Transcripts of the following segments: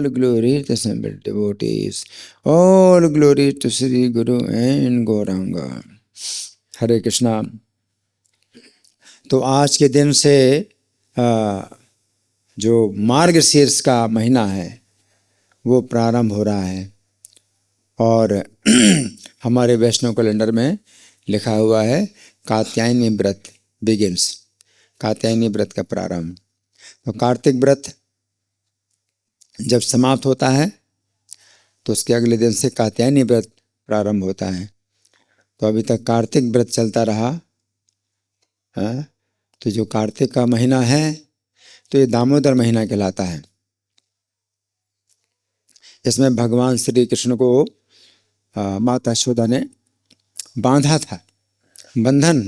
All glory to assembled devotees. All glory to Sri Guru and Gauranga. हरे कृष्णा। तो आज के दिन से जो मार्गशीर्ष का महीना है वो प्रारंभ हो रहा है और हमारे वैष्णव कैलेंडर में लिखा हुआ है कात्यायनी व्रत बिगिन्स, कात्यायनी व्रत का प्रारंभ। तो कार्तिक व्रत जब समाप्त होता है तो उसके अगले दिन से कात्यायनी व्रत प्रारंभ होता है। तो अभी तक कार्तिक व्रत चलता रहा। तो जो कार्तिक का महीना है तो ये दामोदर महीना कहलाता है। इसमें भगवान श्री कृष्ण को माता यशोदा ने बांधा था, बंधन,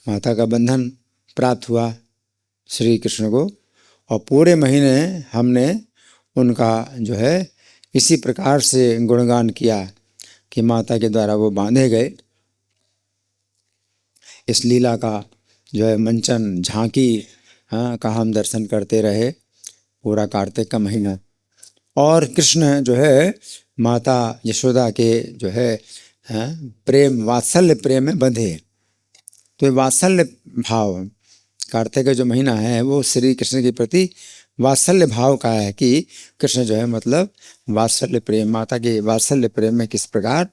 माता का बंधन प्राप्त हुआ श्री कृष्ण को। और पूरे महीने हमने उनका जो है इसी प्रकार से गुणगान किया कि माता के द्वारा वो बांधे गए। इस लीला का जो है मंचन, झांकी का हम दर्शन करते रहे पूरा कार्तिक का महीना। और कृष्ण जो है माता यशोदा के जो है प्रेम, वात्सल्य प्रेम में बंधे। तो ये वात्सल्य भाव, कार्तिक का जो महीना है वो श्री कृष्ण के प्रति वात्सल्य भाव का है कि कृष्ण जो है मतलब वात्सल्य प्रेम, माता के वात्सल्य प्रेम में किस प्रकार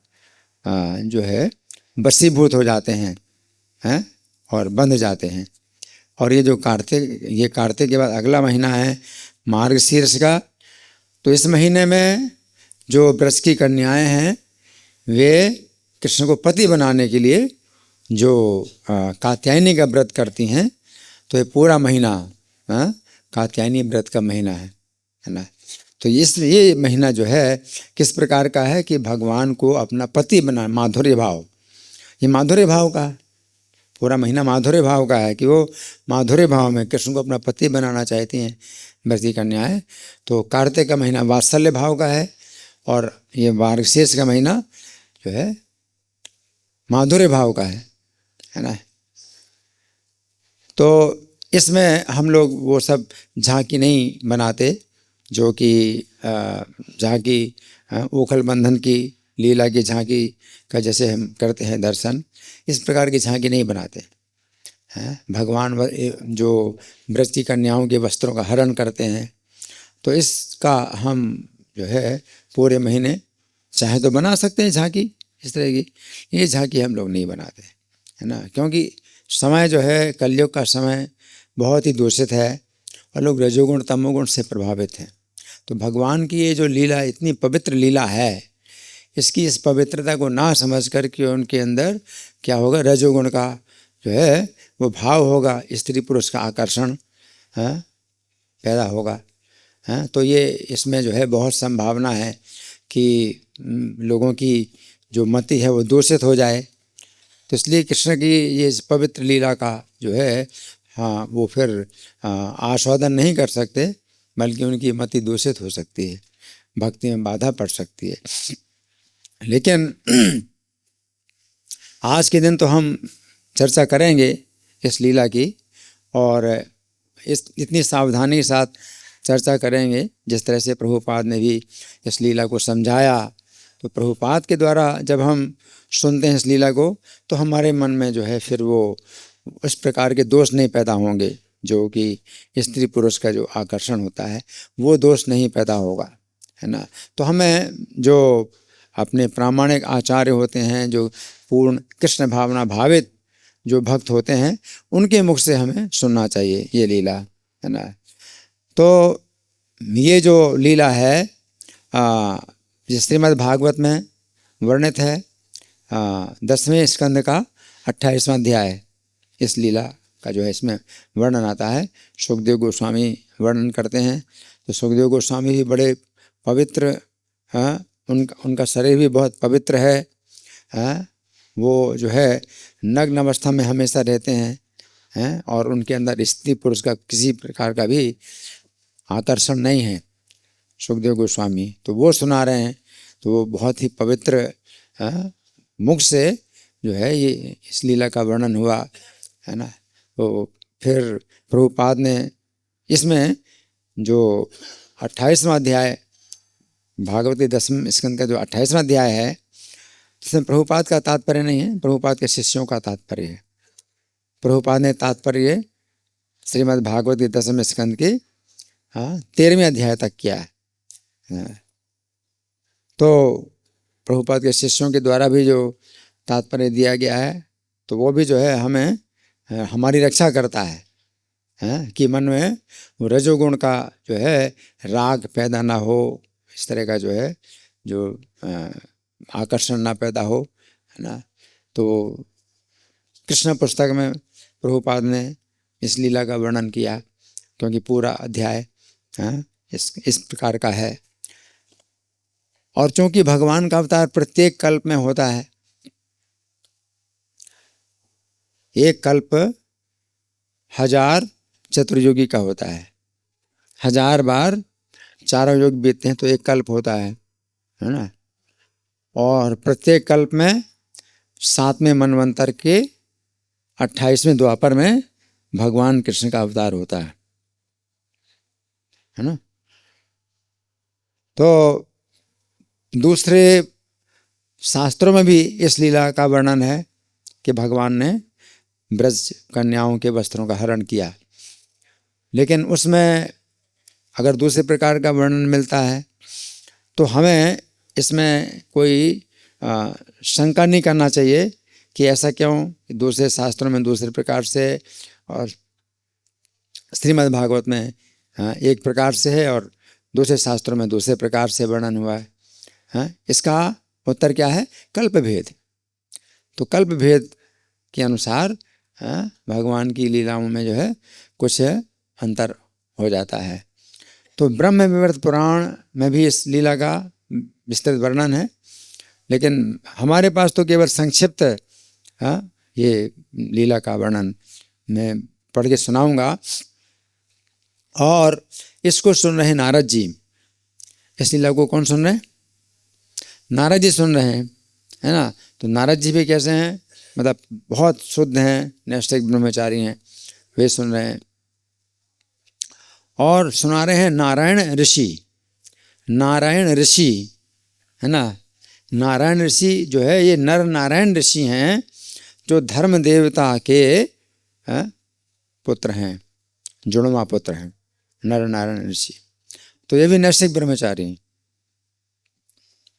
जो है वशीभूत हो जाते हैं और बंध जाते हैं। और ये जो कार्तिक के बाद अगला महीना है मार्गशीर्ष का। तो इस महीने में जो ब्रज की कन्याएं हैं वे कृष्ण को पति बनाने के लिए जो कात्यायनी का व्रत करती हैं। तो ये पूरा महीना कात्यायनी व्रत का महीना है ना। तो ये महीना जो है किस प्रकार का है कि भगवान को अपना पति बना, माधुर्य भाव, ये माधुर्य भाव का पूरा महीना माधुर्य भाव का है कि वो माधुर्य भाव में कृष्ण को अपना पति बनाना चाहती हैं व्रत की कन्याएं। तो कार्तिक का महीना वात्सल्य भाव का है और ये मार्गशीर्ष का महीना जो है माधुर्य भाव का है ना। तो इसमें हम लोग वो सब झांकी नहीं बनाते जो कि झांकी उखल बंधन की लीला की झांकी का जैसे हम करते हैं दर्शन, इस प्रकार की झांकी नहीं बनाते हैं। भगवान जो व्रज की कन्याओं के वस्त्रों का हरण करते हैं तो इसका हम जो है पूरे महीने चाहे तो बना सकते हैं झांकी इस तरह की। ये झांकी हम लोग नहीं बनाते है ना, क्योंकि समय जो है कलयुग का समय बहुत ही दूषित है और लोग रजोगुण तमोगुण से प्रभावित हैं। तो भगवान की ये जो लीला इतनी पवित्र लीला है, इसकी इस पवित्रता को ना समझ कर के उनके अंदर क्या होगा, रजोगुण का जो है वो भाव होगा, स्त्री पुरुष का आकर्षण पैदा होगा। तो ये इसमें जो है बहुत संभावना है कि लोगों की जो मति है वो दूषित हो जाए। तो इसलिए कृष्ण की ये पवित्र लीला का जो है वो फिर आस्वादन नहीं कर सकते, बल्कि उनकी मति दूषित हो सकती है, भक्ति में बाधा पड़ सकती है। लेकिन आज के दिन तो हम चर्चा करेंगे इस लीला की और इतनी सावधानी के साथ चर्चा करेंगे जिस तरह से प्रभुपाद ने भी इस लीला को समझाया। तो प्रभुपाद के द्वारा जब हम सुनते हैं इस लीला को तो हमारे मन में जो है फिर वो इस प्रकार के दोष नहीं पैदा होंगे जो कि स्त्री पुरुष का जो आकर्षण होता है वो दोष नहीं पैदा होगा, है ना। तो हमें जो अपने प्रामाणिक आचार्य होते हैं, जो पूर्ण कृष्ण भावना भावित जो भक्त होते हैं, उनके मुख से हमें सुनना चाहिए ये लीला, है ना। तो ये जो लीला है श्रीमद् भागवत में वर्णित है 10वें स्कंद का 28वां अध्याय। इस लीला का जो है इसमें वर्णन आता है। सुखदेव गोस्वामी वर्णन करते हैं। तो सुखदेव गोस्वामी भी बड़े पवित्र उनका शरीर भी बहुत पवित्र है। वो जो है नग्न अवस्था में हमेशा रहते हैं और उनके अंदर स्त्री पुरुष का किसी प्रकार का भी आकर्षण नहीं है सुखदेव गोस्वामी। तो वो सुना रहे हैं, तो वो बहुत ही पवित्र मुख से जो है ये इस लीला का वर्णन हुआ, है ना। तो फिर प्रभुपाद ने इसमें जो 28वां अध्याय, भागवत के 10वें स्कंद का जो 28वां अध्याय है, इसमें प्रभुपाद का तात्पर्य नहीं है, प्रभुपाद के शिष्यों का तात्पर्य है। प्रभुपाद ने तात्पर्य श्रीमद् भागवत के 10वें स्कंद के 13वें अध्याय तक किया है। तो प्रभुपाद के शिष्यों के द्वारा भी जो तात्पर्य दिया गया है, तो वो भी जो है हमें हमारी रक्षा करता है, कि मन में वो रजोगुण का जो है राग पैदा ना हो, इस तरह का जो है जो आकर्षण ना पैदा हो, है ना। तो कृष्ण पुस्तक में प्रभुपाद ने इस लीला का वर्णन किया, क्योंकि पूरा अध्याय इस प्रकार का है। और चूंकि भगवान का अवतार प्रत्येक कल्प में होता है, एक कल्प 1000 चतुर्युगी का होता है, 1000 बार चारों युग बीतते हैं तो एक कल्प होता है ना। और प्रत्येक कल्प में 7वें मनवंतर के 28वें द्वापर में भगवान कृष्ण का अवतार होता है ना। तो दूसरे शास्त्रों में भी इस लीला का वर्णन है कि भगवान ने ब्रज कन्याओं के वस्त्रों का हरण किया, लेकिन उसमें अगर दूसरे प्रकार का वर्णन मिलता है तो हमें इसमें कोई शंका नहीं करना चाहिए कि ऐसा क्यों, दूसरे शास्त्रों में दूसरे प्रकार से और श्रीमद् भागवत में एक प्रकार से है और दूसरे शास्त्रों में दूसरे प्रकार से वर्णन हुआ है। इसका उत्तर क्या है? कल्प भेद। तो कल्प भेद के अनुसार भगवान की लीलाओं में जो है कुछ अंतर हो जाता है। तो ब्रह्म विवर्त पुराण में भी इस लीला का विस्तृत वर्णन है, लेकिन हमारे पास तो केवल संक्षिप्त ये लीला का वर्णन मैं पढ़ के सुनाऊंगा। और इसको सुन रहे नारद जी। इस लीला को कौन सुन रहे हैं? नारद जी सुन रहे हैं, है ना। तो नारद जी भी कैसे हैं? मतलब बहुत शुद्ध हैं, नैष्ठिक ब्रह्मचारी हैं, वे सुन रहे हैं। और सुना रहे हैं नारायण ऋषि। नारायण ऋषि, है ना। नारायण ऋषि जो है ये नर नारायण ऋषि हैं, जो धर्म देवता के पुत्र हैं, जुड़वा पुत्र हैं, नर नारायण ऋषि। तो ये भी नैष्ठिक ब्रह्मचारी हैं।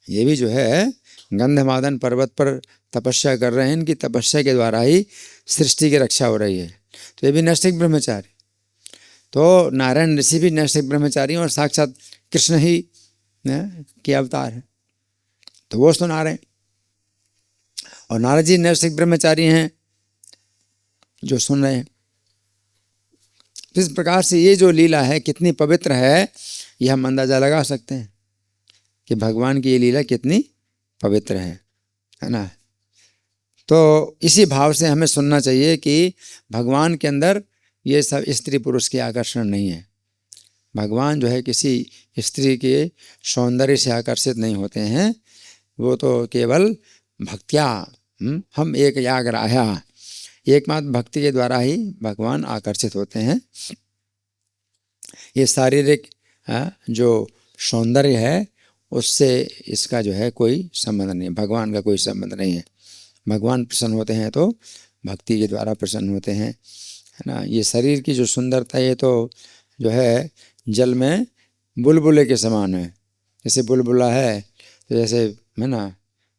ये भी जो है गंधमादन पर्वत पर तपस्या कर रहे हैं, इनकी तपस्या के द्वारा ही सृष्टि की रक्षा हो रही है। तो ये भी नैष्ठिक ब्रह्मचारी। तो नारायण ऋषि भी नैष्ठिक ब्रह्मचारी और साक्षात कृष्ण ही के अवतार है, तो वो सुना रहे हैं। और नारद जी नैष्ठिक ब्रह्मचारी हैं जो सुन रहे हैं। इस प्रकार से ये जो लीला है कितनी पवित्र है, यह हम अंदाजा लगा सकते हैं कि भगवान की ये लीला कितनी पवित्र है ना। तो इसी भाव से हमें सुनना चाहिए कि भगवान के अंदर ये सब स्त्री पुरुष के आकर्षण नहीं है। भगवान जो है किसी स्त्री के सौंदर्य से आकर्षित नहीं होते हैं, वो तो केवल भक्त्या हम एक यागराया, एकमात्र भक्ति के द्वारा ही भगवान आकर्षित होते हैं। ये शारीरिक जो सौंदर्य है उससे इसका जो है कोई संबंध नहीं, भगवान का कोई संबंध नहीं है। भगवान प्रसन्न होते हैं तो भक्ति के द्वारा प्रसन्न होते हैं, है ना। ये शरीर की जो सुंदरता ये तो जो है जल में बुलबुले के समान है। जैसे बुलबुला है तो जैसे है ना,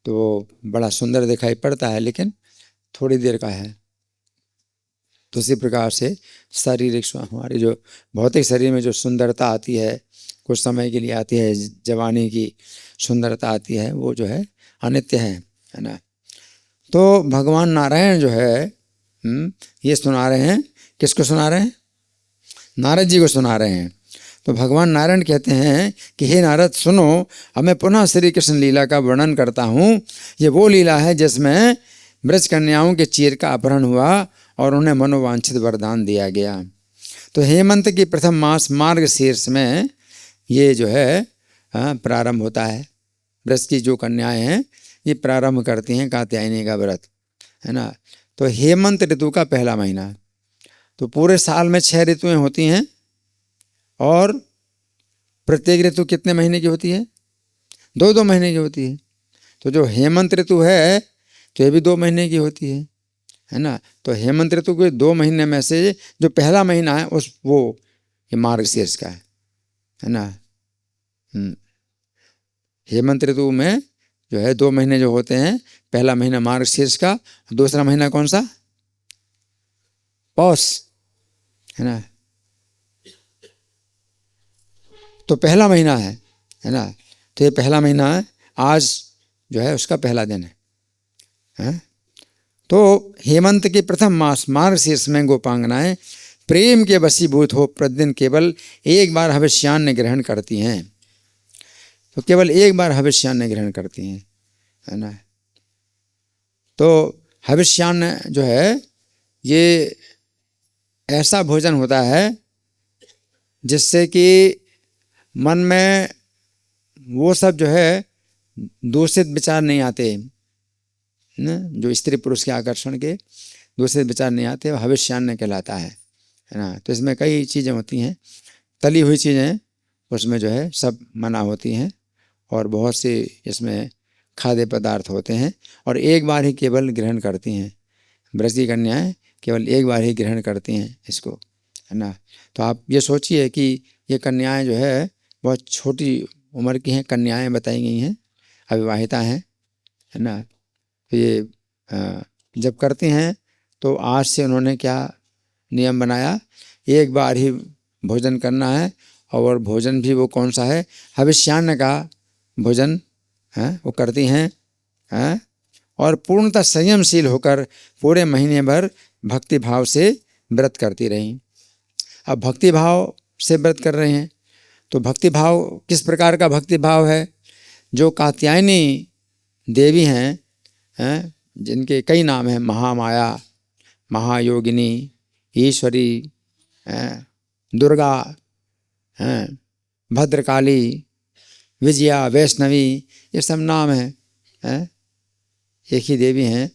तो वो बड़ा सुंदर दिखाई पड़ता है लेकिन थोड़ी देर का है। तो उसी प्रकार से शारीरिक हमारे जो भौतिक शरीर में जो सुंदरता आती है, कुछ समय के लिए आती है, जवानी की सुंदरता आती है, वो जो है अनित्य है ना। तो भगवान नारायण जो है ये सुना रहे हैं। किसको सुना रहे हैं? नारद जी को सुना रहे हैं। तो भगवान नारायण कहते हैं कि हे नारद सुनो, अब मैं पुनः श्री कृष्ण लीला का वर्णन करता हूँ। ये वो लीला है जिसमें ब्रज कन्याओं के चीर का अपहरण हुआ और उन्हें मनोवांछित वरदान दिया गया। तो हेमंत की प्रथम मास मार्ग शीर्ष में ये जो है प्रारंभ होता है। ब्रज की जो कन्याएं हैं ये प्रारंभ करती हैं कात्यायनी का व्रत, है ना। तो हेमंत ऋतु का पहला महीना, तो पूरे साल में 6 ऋतुएं होती हैं और प्रत्येक ऋतु कितने महीने की होती है? 2-2 महीने की होती है। तो जो हेमंत ऋतु है तो ये भी 2 महीने की होती है ना। तो हेमंत ऋतु के 2 महीने में से जो पहला महीना है वो ये मार्गशीर्ष का है ना। हेमंत ऋतु में जो है 2 महीने जो होते हैं, पहला महीना मार्गशीर्ष का, दूसरा महीना कौन सा? पौष, है ना। तो पहला महीना है ना। तो ये पहला महीना है, आज जो है उसका पहला दिन है। तो हेमंत के प्रथम मास मार्गशीर्ष में गोपांगनाएं प्रेम के वशीभूत हो प्रतिदिन केवल एक बार हविष्यान्न ग्रहण करती हैं। तो केवल एक बार हविष्यान्न ग्रहण करती हैं, है ना। तो हविष्यान्न जो है ये ऐसा भोजन होता है जिससे कि मन में वो सब जो है दूषित विचार नहीं आते ना, जो स्त्री पुरुष के आकर्षण के दूसरे विचार नहीं आते, हविष्यान्न कहलाता है ना। तो इसमें कई चीज़ें होती हैं, तली हुई चीज़ें उसमें जो है सब मना होती हैं, और बहुत सी इसमें खाद्य पदार्थ होते हैं, और एक बार ही केवल ग्रहण करती हैं। ब्रज की कन्याएं केवल एक बार ही ग्रहण करती हैं इसको, है ना। तो आप ये सोचिए कि ये कन्याएं जो है बहुत छोटी उम्र की हैं, कन्याएं बताई गई हैं, अविवाहिता हैं, है ना। तो ये जब करती हैं तो आज से उन्होंने क्या नियम बनाया, एक बार ही भोजन करना है, और भोजन भी वो कौन सा है? हविष्यान्न का भोजन है वो करती हैं, और पूर्णतः संयमशील होकर पूरे महीने भर भक्ति भाव से व्रत करती रहीं। अब भक्ति भाव से व्रत कर रहे हैं, तो भक्ति भाव किस प्रकार का भक्ति भाव है? जो कात्यायनी देवी हैं, जिनके कई नाम हैं, महामाया, महायोगिनी, ईश्वरी, दुर्गा, भद्रकाली, विजया, वैष्णवी, ये सब नाम हैं। एक ही देवी हैं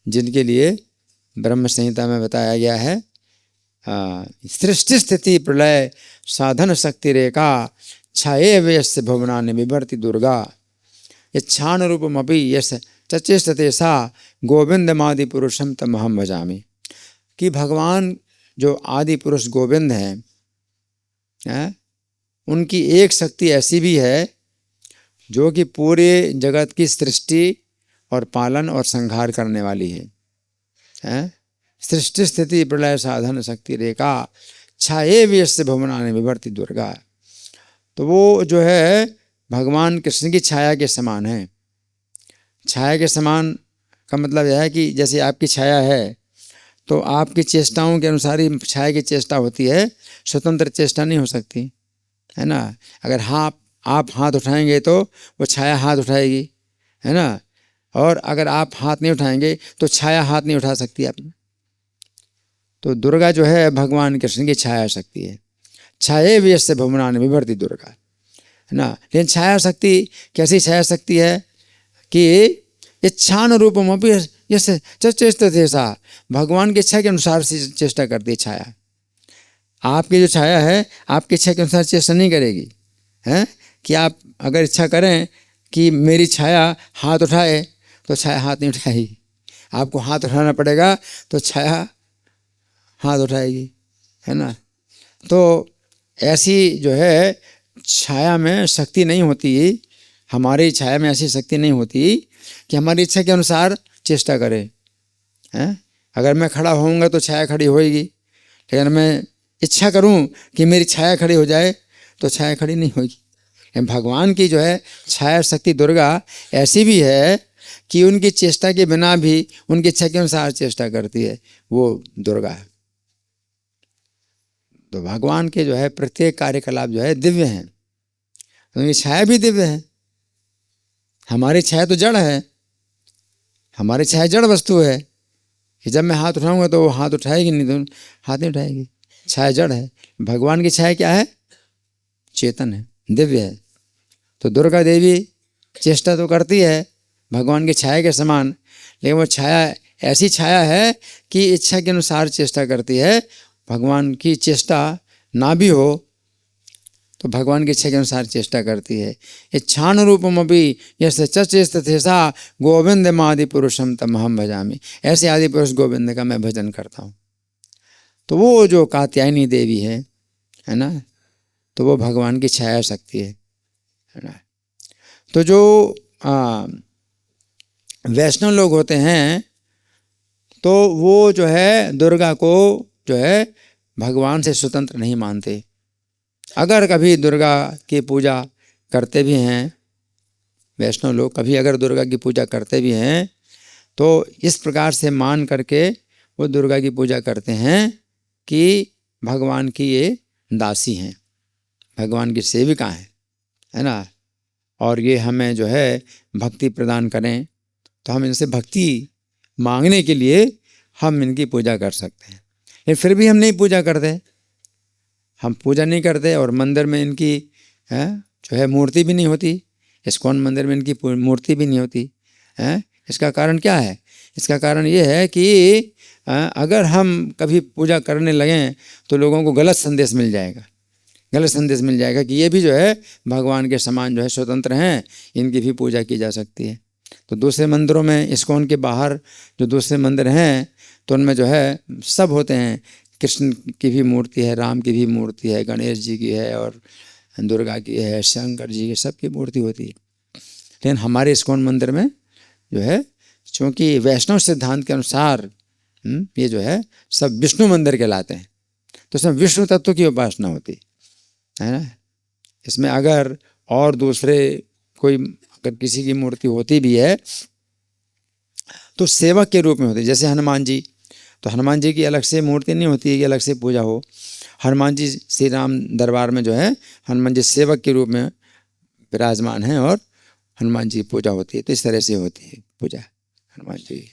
जिनके लिए ब्रह्म संहिता में बताया गया है, सृष्टि स्थिति प्रलय साधन शक्ति रेखा छाये व्यस्य भुवनानि बिभर्ति दुर्गा यच्छान रूपमपि यश चचेष्टते सा गोविंदमादि पुरुषम तमहम भजामि। कि भगवान जो आदि पुरुष गोविंद हैं, उनकी एक शक्ति ऐसी भी है जो कि पूरे जगत की सृष्टि और पालन और संहार करने वाली है। सृष्टि स्थिति प्रलय साधन शक्ति रेखा छाये व्यस्य भुवनानि बिभर्ति दुर्गा। तो वो जो है भगवान कृष्ण की छाया के समान है। छाया के समान का मतलब यह है कि जैसे आपकी छाया है तो आपकी चेष्टाओं के अनुसार ही छाया की चेष्टा होती है, स्वतंत्र चेष्टा नहीं हो सकती, है ना। अगर आप हाथ उठाएंगे तो वो छाया हाथ उठाएगी, है ना। और अगर आप हाथ नहीं उठाएंगे तो छाया हाथ नहीं उठा सकती आपने। तो दुर्गा जो है भगवान कृष्ण की छाया शक्ति है। छाये व्यस्य भुवनानि बिभर्ति दुर्गा, है ना। लेकिन छाया शक्ति कैसी छाया शक्ति है कि इच्छान रूपमपि यश चेष्टते सा, भगवान की इच्छा के अनुसार से चेष्टा करती है छाया। आपकी जो छाया है आपकी इच्छा के अनुसार चेष्टा नहीं करेगी, हैं। कि आप अगर इच्छा करें कि मेरी छाया हाथ उठाए तो छाया हाथ नहीं उठाएगी, आपको हाथ उठाना पड़ेगा तो छाया हाथ उठाएगी, है ना। तो ऐसी जो है छाया में शक्ति नहीं होती, हमारी छाया में ऐसी शक्ति नहीं होती कि हमारी इच्छा के अनुसार चेष्टा करें, हैं। अगर मैं खड़ा होऊंगा तो छाया खड़ी होएगी, लेकिन मैं इच्छा करूं कि मेरी छाया खड़ी हो जाए तो छाया खड़ी नहीं होगी। भगवान की जो है छाया शक्ति दुर्गा ऐसी भी है कि उनकी चेष्टा के बिना भी उनकी इच्छा के अनुसार चेष्टा करती है, वो दुर्गा है। तो भगवान के जो है प्रत्येक कार्यकलाप जो है दिव्य हैं, उनकी छाया भी दिव्य है। हमारी छाया तो जड़ है, हमारी छाया जड़ वस्तु है कि जब मैं हाथ उठाऊंगा तो वो हाथ उठाएगी, नहीं तो हाथ नहीं उठाएगी। छाया जड़ है। भगवान की छाया क्या है? चेतन है, दिव्य है। तो दुर्गा देवी चेष्टा तो करती है भगवान की छाया के समान, लेकिन वो छाया ऐसी छाया है कि इच्छा के अनुसार चेष्टा करती है। भगवान की चेष्टा ना भी हो तो भगवान की इच्छा के अनुसार चेष्टा करती है। इच्छानुरूपम अभी यस चेष्टसा गोविंद आदि पुरुषम तमहम भजामि। ऐसे आदि पुरुष गोविंद का मैं भजन करता हूँ। तो वो जो कात्यायनी देवी है ना, तो वो भगवान की छाया शक्ति है ना। तो जो वैष्णव लोग होते हैं तो वो जो है दुर्गा को जो है भगवान से स्वतंत्र नहीं मानते। अगर कभी दुर्गा की पूजा करते भी हैं वैष्णव लोग, कभी अगर दुर्गा की पूजा करते भी हैं तो इस प्रकार से मान करके वो दुर्गा की पूजा करते हैं कि भगवान की ये दासी हैं, भगवान की सेविका हैं, है ना। और ये हमें जो है भक्ति प्रदान करें, तो हम इनसे भक्ति मांगने के लिए हम इनकी पूजा कर सकते हैं। लेकिन फिर भी हम नहीं पूजा करते, हम पूजा नहीं करते और मंदिर में इनकी जो है मूर्ति भी नहीं होती। इस्कॉन मंदिर में इनकी मूर्ति भी नहीं होती है। इसका कारण क्या है? इसका कारण ये है कि अगर हम कभी पूजा करने लगें तो लोगों को गलत संदेश मिल जाएगा, गलत संदेश मिल जाएगा कि ये भी जो है भगवान के समान जो है स्वतंत्र हैं, इनकी भी पूजा की जा सकती है। तो दूसरे मंदिरों में, इस्कॉन के बाहर जो दूसरे मंदिर हैं तो उनमें जो है सब होते हैं, कृष्ण की भी मूर्ति है, राम की भी मूर्ति है, गणेश जी की है और दुर्गा की है, शंकर जी की, सबकी मूर्ति होती है। लेकिन हमारे इस्कॉन मंदिर में जो है चूँकि वैष्णव सिद्धांत के अनुसार ये जो है सब विष्णु मंदिर कहलाते हैं, तो इसमें विष्णु तत्व की उपासना होती है ना। इसमें अगर और दूसरे कोई अगर किसी की मूर्ति होती भी है तो सेवक के रूप में होती है। जैसे हनुमान जी, तो हनुमान जी की अलग से मूर्ति नहीं होती है कि अलग से पूजा हो। हनुमान जी श्री राम दरबार में जो है हनुमान जी सेवक के रूप में विराजमान हैं और हनुमान जी की पूजा होती है। तो इस तरह से होती है पूजा हनुमान जी।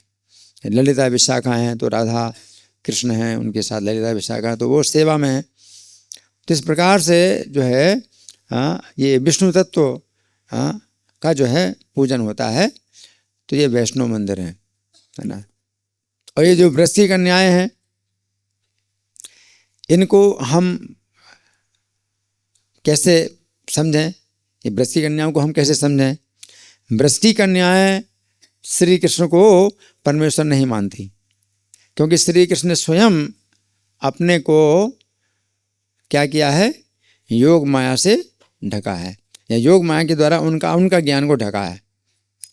ललिता विशाखा हैं तो राधा कृष्ण हैं, उनके साथ ललिता विशाखा, तो वो सेवा में है। तो इस प्रकार से जो है ये विष्णु तत्व का जो है पूजन होता है। तो ये वैष्णव मंदिर है ना। और ये जो व्रत की कन्याएं हैं इनको हम कैसे समझें? ये व्रत की कन्याओं को हम कैसे समझें? व्रत की कन्याएं श्री कृष्ण को परमेश्वर नहीं मानती, क्योंकि श्री कृष्ण ने स्वयं अपने को क्या किया है? योग माया से ढका है, या योग माया के द्वारा उनका ज्ञान को ढका है।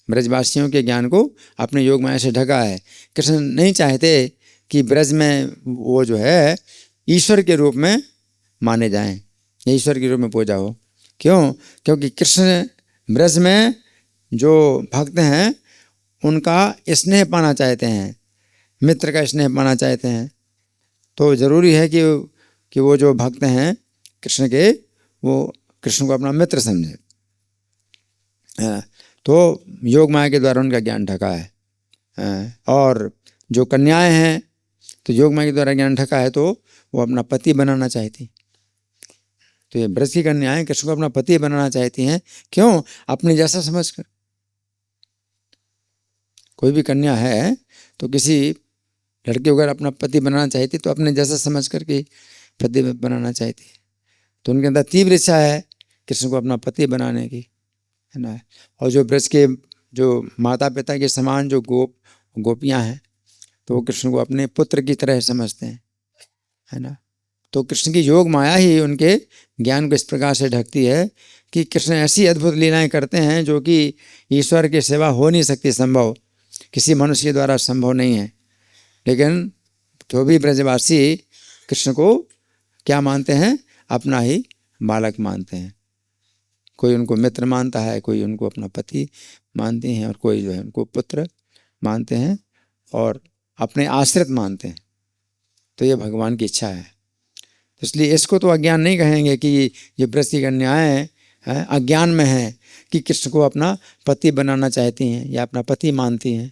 ब्रजवासियों के ज्ञान को अपने योग माया से ढका है। कृष्ण नहीं चाहते कि ब्रज में वो जो है ईश्वर के रूप में माने जाएं, ईश्वर के रूप में पूजा हो। क्यों? क्योंकि कृष्ण ब्रज में जो भक्त हैं उनका स्नेह पाना चाहते हैं, मित्र का स्नेह पाना चाहते हैं। तो ज़रूरी है कि वो जो भक्त हैं कृष्ण के, वो कृष्ण को अपना मित्र समझे। तो योग माया के द्वारा उनका ज्ञान ढका है। और जो कन्याएं हैं तो योग माया के द्वारा ज्ञान ढका है, तो वो अपना पति बनाना चाहती। तो ये ब्रज की कन्याएं कृष्ण को अपना पति बनाना चाहती हैं। क्यों? अपने जैसा समझकर। कोई भी कन्या है तो किसी लड़के अगर अपना पति बनाना चाहती तो अपने जैसा समझ कर के पति बनाना चाहती है। तो उनके अंदर तीव्र इच्छा है कृष्ण को अपना पति बनाने की, है ना। और जो ब्रज के जो माता पिता के समान जो गोपियाँ हैं तो वो कृष्ण को अपने पुत्र की तरह समझते हैं, है ना। तो कृष्ण की योग माया ही उनके ज्ञान को इस प्रकार से ढकती है कि कृष्ण ऐसी अद्भुत लीलाएं करते हैं जो कि ईश्वर की सेवा हो नहीं सकती, संभव किसी मनुष्य के द्वारा संभव नहीं है। लेकिन जो भी ब्रजवासी कृष्ण को क्या मानते हैं? अपना ही बालक मानते हैं। कोई उनको मित्र मानता है, कोई उनको अपना पति मानते हैं, और कोई जो है उनको पुत्र मानते हैं और अपने आश्रित मानते हैं। तो ये भगवान की इच्छा है। इसलिए इसको तो अज्ञान नहीं कहेंगे कि ये ब्रज की कन्याएं अज्ञान में हैं कि कृष्ण को अपना पति बनाना चाहती हैं या अपना पति मानती हैं,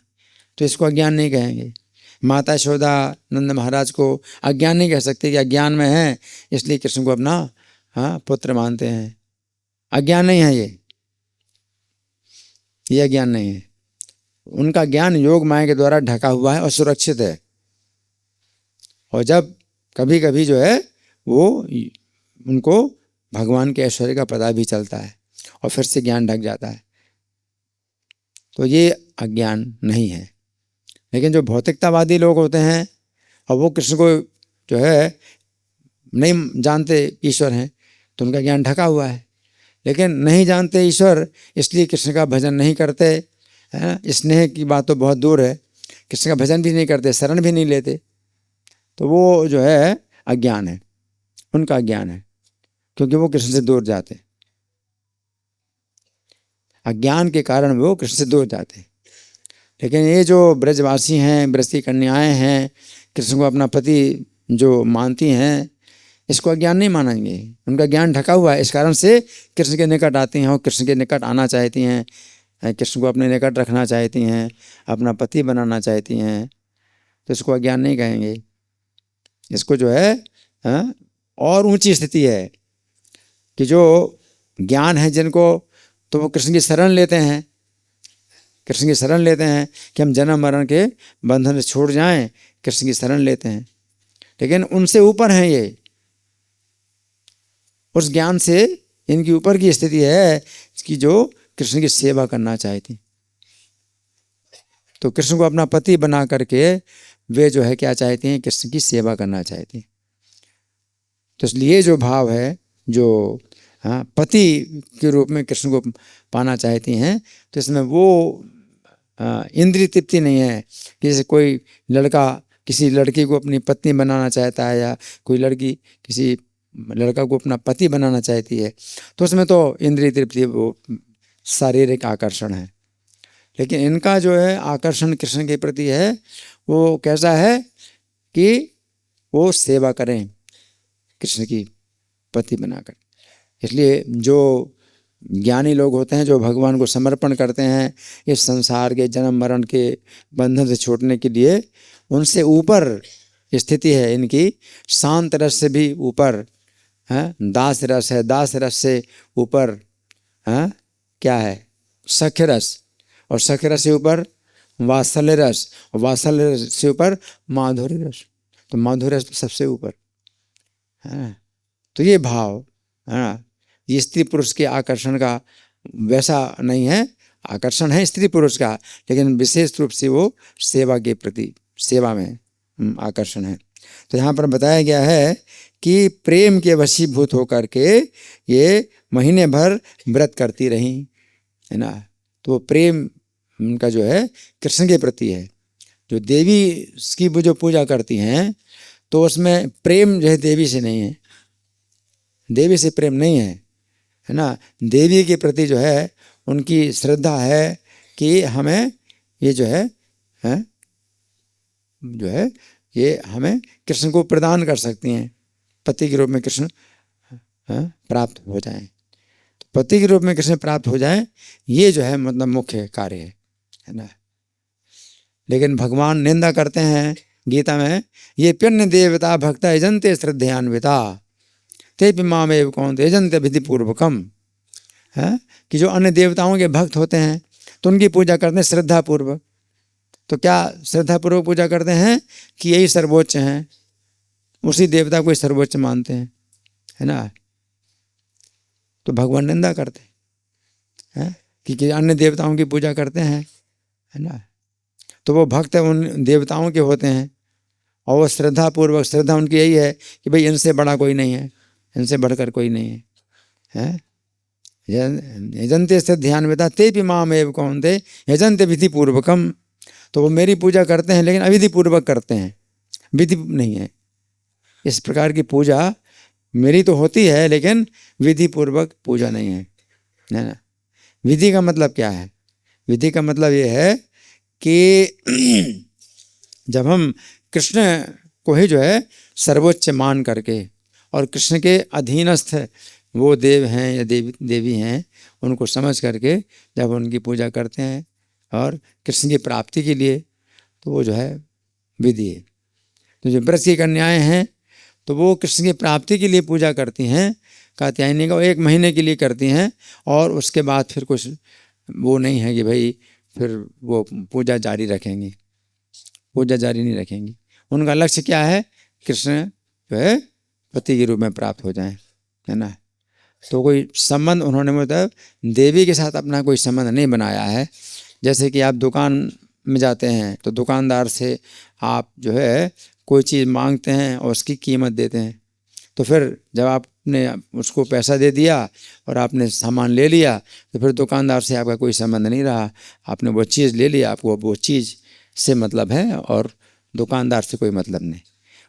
तो इसको अज्ञान नहीं कहेंगे। माता यशोदा नंद महाराज को अज्ञान नहीं कह सकते कि अज्ञान में है इसलिए कृष्ण को अपना पुत्र मानते हैं। अज्ञान नहीं है ये अज्ञान नहीं है। उनका ज्ञान योग माया के द्वारा ढका हुआ है और सुरक्षित है। और जब कभी कभी जो है वो उनको भगवान के ऐश्वर्य का पता भी चलता है और फिर से ज्ञान ढक जाता है। तो ये अज्ञान नहीं है। लेकिन जो भौतिकतावादी लोग होते हैं और वो कृष्ण को जो है नहीं जानते ईश्वर हैं, तो उनका ज्ञान ढका हुआ है। लेकिन नहीं जानते ईश्वर, इसलिए कृष्ण का भजन नहीं करते, है। स्नेह की बात तो बहुत दूर है, कृष्ण का भजन भी नहीं करते, शरण भी नहीं लेते, तो वो जो है अज्ञान है, उनका अज्ञान है, क्योंकि वो कृष्ण से दूर जाते, अज्ञान के कारण वो कृष्ण से दूर जाते। लेकिन ये जो ब्रजवासी हैं, ब्रज की कन्याएं हैं, कृष्ण को अपना पति जो मानती हैं, इसको अज्ञान नहीं मानेंगे, उनका ज्ञान ढका हुआ है। इस कारण से कृष्ण के निकट आती हैं और कृष्ण के निकट आना चाहती हैं, कृष्ण को अपने निकट रखना चाहती हैं, अपना पति बनाना चाहती हैं, तो इसको अज्ञान नहीं कहेंगे। इसको जो है और ऊंची स्थिति है कि जो ज्ञान है जिनको, तो वो कृष्ण की शरण लेते हैं, कृष्ण की शरण लेते हैं कि हम जन्म मरण के बंधन से छूट जाएं, कृष्ण की शरण लेते हैं। लेकिन उनसे ऊपर हैं ये, उस ज्ञान से इनकी ऊपर की स्थिति है कि जो कृष्ण की सेवा करना चाहती, तो कृष्ण को अपना पति बना करके वे जो है क्या चाहती हैं, कृष्ण की सेवा करना चाहती हैं। तो इसलिए जो भाव है, जो पति के रूप में कृष्ण को पाना चाहती हैं, तो इसमें वो इंद्रिय तृप्ति नहीं है कि जैसे कोई लड़का किसी लड़की को अपनी पत्नी बनाना चाहता है, या कोई लड़की किसी लड़का को अपना पति बनाना चाहती है, तो उसमें तो इंद्रिय तृप्ति, वो शारीरिक आकर्षण है। लेकिन इनका जो है आकर्षण कृष्ण के प्रति है, वो कैसा है कि वो सेवा करें कृष्ण की पति बनाकर। इसलिए जो ज्ञानी लोग होते हैं, जो भगवान को समर्पण करते हैं इस संसार के जन्म मरण के बंधन से छूटने के लिए, उनसे ऊपर स्थिति है इनकी, शांत रस से भी ऊपर है, दास रस है, दास रस से ऊपर है क्या है, सख्य रस, और सख्य रस से ऊपर वात्सल्य रस, और वात्सल्य रस से ऊपर माधुर्य रस, तो माधुर्य रस सबसे ऊपर है। तो ये भाव है, ये स्त्री पुरुष के आकर्षण का वैसा नहीं है, आकर्षण है स्त्री पुरुष का, लेकिन विशेष रूप से वो सेवा के प्रति, सेवा में आकर्षण है। तो यहाँ पर बताया गया है कि प्रेम के वशीभूत होकर के ये महीने भर व्रत करती रही, है ना। तो वो प्रेम उनका जो है कृष्ण के प्रति है। जो देवी की वो जो पूजा करती हैं, तो उसमें प्रेम जो है देवी से नहीं है, देवी से प्रेम नहीं है ना। देवी के प्रति जो है उनकी श्रद्धा है कि हमें ये जो है ये हमें कृष्ण को प्रदान कर सकती हैं, पति के रूप में कृष्ण प्राप्त हो जाएं, तो पति के रूप में कृष्ण प्राप्त हो जाएं, ये जो है मतलब मुख्य कार्य है ना। लेकिन भगवान निंदा करते हैं गीता में, ये प्यन्य देवता भक्ता यजन्ते श्रद्धयान्विता ते मामेव कौन्ते यजन्ते विधिपूर्वकम, है कि जो अन्य देवताओं के भक्त होते हैं तो उनकी पूजा करते हैं श्रद्धापूर्वक। तो क्या श्रद्धापूर्वक पूजा करते हैं कि यही सर्वोच्च हैं, उसी देवता को ही सर्वोच्च मानते हैं, है ना। तो भगवान निंदा करते हैं कि अन्य देवताओं की पूजा करते हैं, है ना। तो वो भक्त उन देवताओं के होते हैं और वो श्रद्धापूर्वक, श्रद्धा उनकी यही है कि भाई इनसे बड़ा कोई नहीं है, इनसे बढ़कर कोई नहीं है, हैं। यजन्ते श्रद्धयान्विता ते भी मामेव कौन्ते यजन्ते विधि पूर्वकम, तो वो मेरी पूजा करते हैं लेकिन अविधि पूर्वक करते हैं, विधि नहीं है। इस प्रकार की पूजा मेरी तो होती है लेकिन विधि पूर्वक पूजा नहीं है, है ना। विधि का मतलब क्या है? विधि का मतलब ये है कि जब हम कृष्ण को ही जो है सर्वोच्च मान करके, और कृष्ण के अधीनस्थ वो देव हैं या देवी हैं, उनको समझ करके जब उनकी पूजा करते हैं और कृष्ण की प्राप्ति के लिए, तो वो जो है विधि है। तो जो ब्रज की कन्याएं हैं तो वो कृष्ण की प्राप्ति के लिए पूजा करती हैं, कात्यायनी का 1 महीने के लिए करती हैं, और उसके बाद फिर कुछ वो नहीं है कि भाई फिर वो पूजा जारी रखेंगी, पूजा जारी नहीं रखेंगी। उनका लक्ष्य क्या है? कृष्ण जो है पति के रूप में प्राप्त हो जाएं, है ना। तो कोई संबंध उन्होंने मतलब देवी के साथ अपना कोई संबंध नहीं बनाया है। जैसे कि आप दुकान में जाते हैं तो दुकानदार से आप जो है कोई चीज़ मांगते हैं और उसकी कीमत देते हैं, तो फिर जब आपने उसको पैसा दे दिया और आपने सामान ले लिया तो फिर दुकानदार से आपका कोई संबंध नहीं रहा, आपने वो चीज़ ले लिया, आपको वो चीज़ से मतलब है और दुकानदार से कोई मतलब नहीं।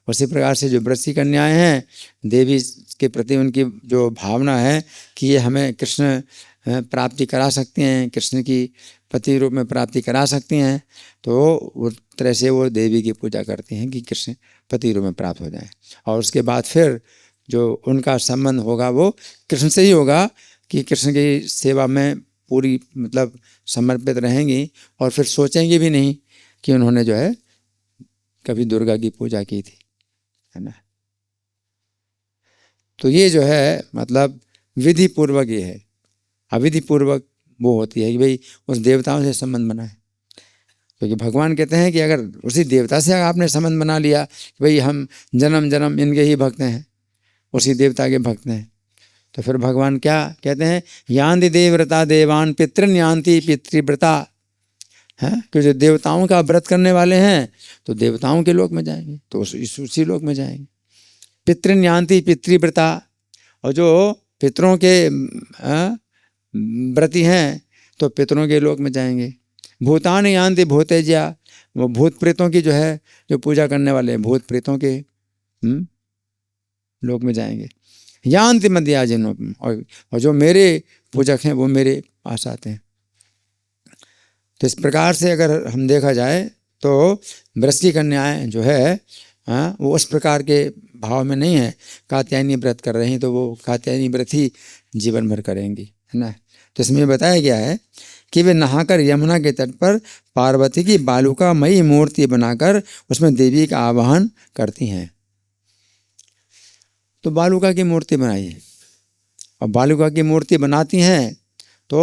उसी प्रकार से जो व्रत की कन्याएँ हैं, देवी के प्रति उनकी जो भावना है कि ये हमें कृष्ण प्राप्ति करा सकती हैं, कृष्ण की पति रूप में प्राप्ति करा सकती हैं, तो वो तरह से वो देवी की पूजा करती हैं कि कृष्ण पति रूप में प्राप्त हो जाए। और उसके बाद फिर जो उनका संबंध होगा वो कृष्ण से ही होगा कि कृष्ण की सेवा में पूरी मतलब समर्पित रहेंगी और फिर सोचेंगी भी नहीं कि उन्होंने जो है कभी दुर्गा की पूजा की थी, है ना। तो ये जो है मतलब विधि पूर्वक ये है। अविधि पूर्वक वो होती है कि भाई उस देवताओं से संबंध बनाए, क्योंकि भगवान कहते हैं कि अगर उसी देवता से आपने संबंध बना लिया कि भाई हम जन्म जन्म इनके ही भक्त हैं, उसी देवता के भक्त हैं, तो फिर भगवान क्या कहते हैं, यान्ति देवव्रता देवान पितृन यान्ति पितृव्रता, है कि जो देवताओं का व्रत करने वाले हैं तो देवताओं के लोक में जाएंगे, तो उसी लोक में जाएंगे। पितृन यान्ति पितृव्रता, और जो पितरों के व्रती हैं तो पितरों के लोक में जाएंगे। भूतान यान्ति भूतेज्या, वो भूत प्रेतों की जो है जो पूजा करने वाले हैं भूत प्रेतों के लोक में जाएंगे। यान्ति मध्याजिनो, और जो मेरे पूजक हैं वो मेरे पास आते हैं। तो इस प्रकार से अगर हम देखा जाए तो व्रत की कन्याएं जो है वो उस प्रकार के भाव में नहीं है, कात्यायनी व्रत कर रही हैं तो वो कात्यायनी व्रत ही जीवन भर करेंगी, है ना। तो इसमें बताया गया है कि वे नहाकर यमुना के तट पर पार्वती की बालुकामयी मूर्ति बनाकर उसमें देवी का आवाहन करती हैं। तो बालुका की मूर्ति बनाई है, और बालुका की मूर्ति बनाती हैं तो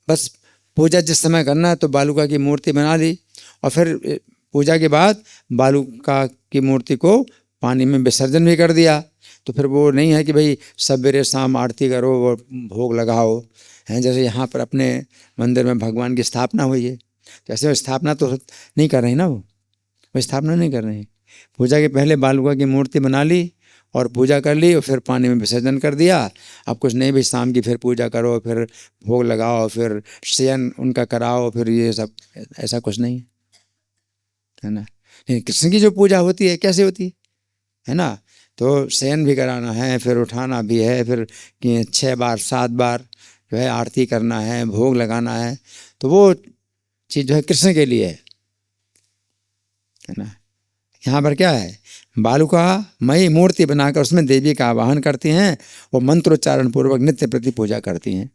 बस पूजा जिस समय करना है तो बालुका की मूर्ति बना ली, और फिर पूजा के बाद बालुका की मूर्ति को पानी में विसर्जन भी कर दिया। तो फिर वो नहीं है कि भाई सवेरे शाम आरती करो और भोग लगाओ, हैं जैसे यहाँ पर अपने मंदिर में भगवान की स्थापना हुई है, जैसे वो स्थापना तो नहीं कर रही ना, वो स्थापना नहीं कर रही। पूजा के पहले बालुका की मूर्ति बना ली और पूजा कर ली और फिर पानी में विसर्जन कर दिया। अब कुछ नहीं भाई शाम की फिर पूजा करो, फिर भोग लगाओ, फिर शयन उनका कराओ, फिर ये सब, ऐसा कुछ नहीं है ना। कृष्ण की जो पूजा होती है कैसे होती है ना, तो शयन भी कराना है, फिर उठाना भी है, फिर 6 बार 7 बार जो है आरती करना है, भोग लगाना है, तो वो चीज़ जो है कृष्ण के लिए है ना। यहाँ पर क्या है, बालुका मई मूर्ति बनाकर उसमें देवी का आवाहन करती हैं, वो मंत्रोच्चारण पूर्वक नित्य प्रति पूजा करती हैं।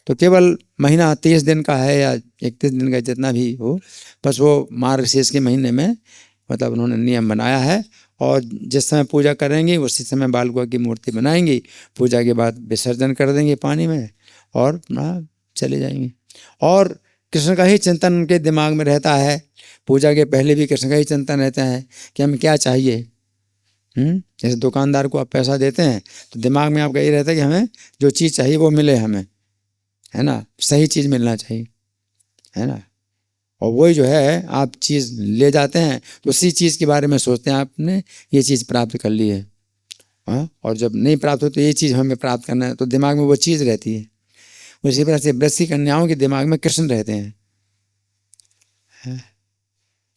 तो केवल महीना 30 दिन का है या 31 दिन का, जितना भी हो, बस वो मार्गशीर्ष के महीने में मतलब उन्होंने नियम बनाया है, और जिस समय पूजा करेंगी उसी समय बालुका की मूर्ति बनाएंगी, पूजा के बाद विसर्जन कर देंगे पानी में और चले जाएंगे। और कृष्ण का ही चिंतन उनके दिमाग में रहता है, पूजा के पहले भी कृष्ण का ही चिंतन रहता है कि हमें क्या चाहिए। जैसे दुकानदार को आप पैसा देते हैं तो दिमाग में आपका ये रहता है कि हमें जो चीज़ चाहिए वो मिले हमें, है ना, सही चीज़ मिलना चाहिए, है ना। और वही जो है आप चीज़ ले जाते हैं तो उसी चीज़ के बारे में सोचते हैं आपने ये चीज़ प्राप्त कर ली है, हाँ, और जब नहीं प्राप्त हो तो ये चीज़ हमें प्राप्त करना है, तो दिमाग में वो चीज़ रहती है। उसी तरह से व्रत की कन्याओं के दिमाग में कृष्ण रहते हैं,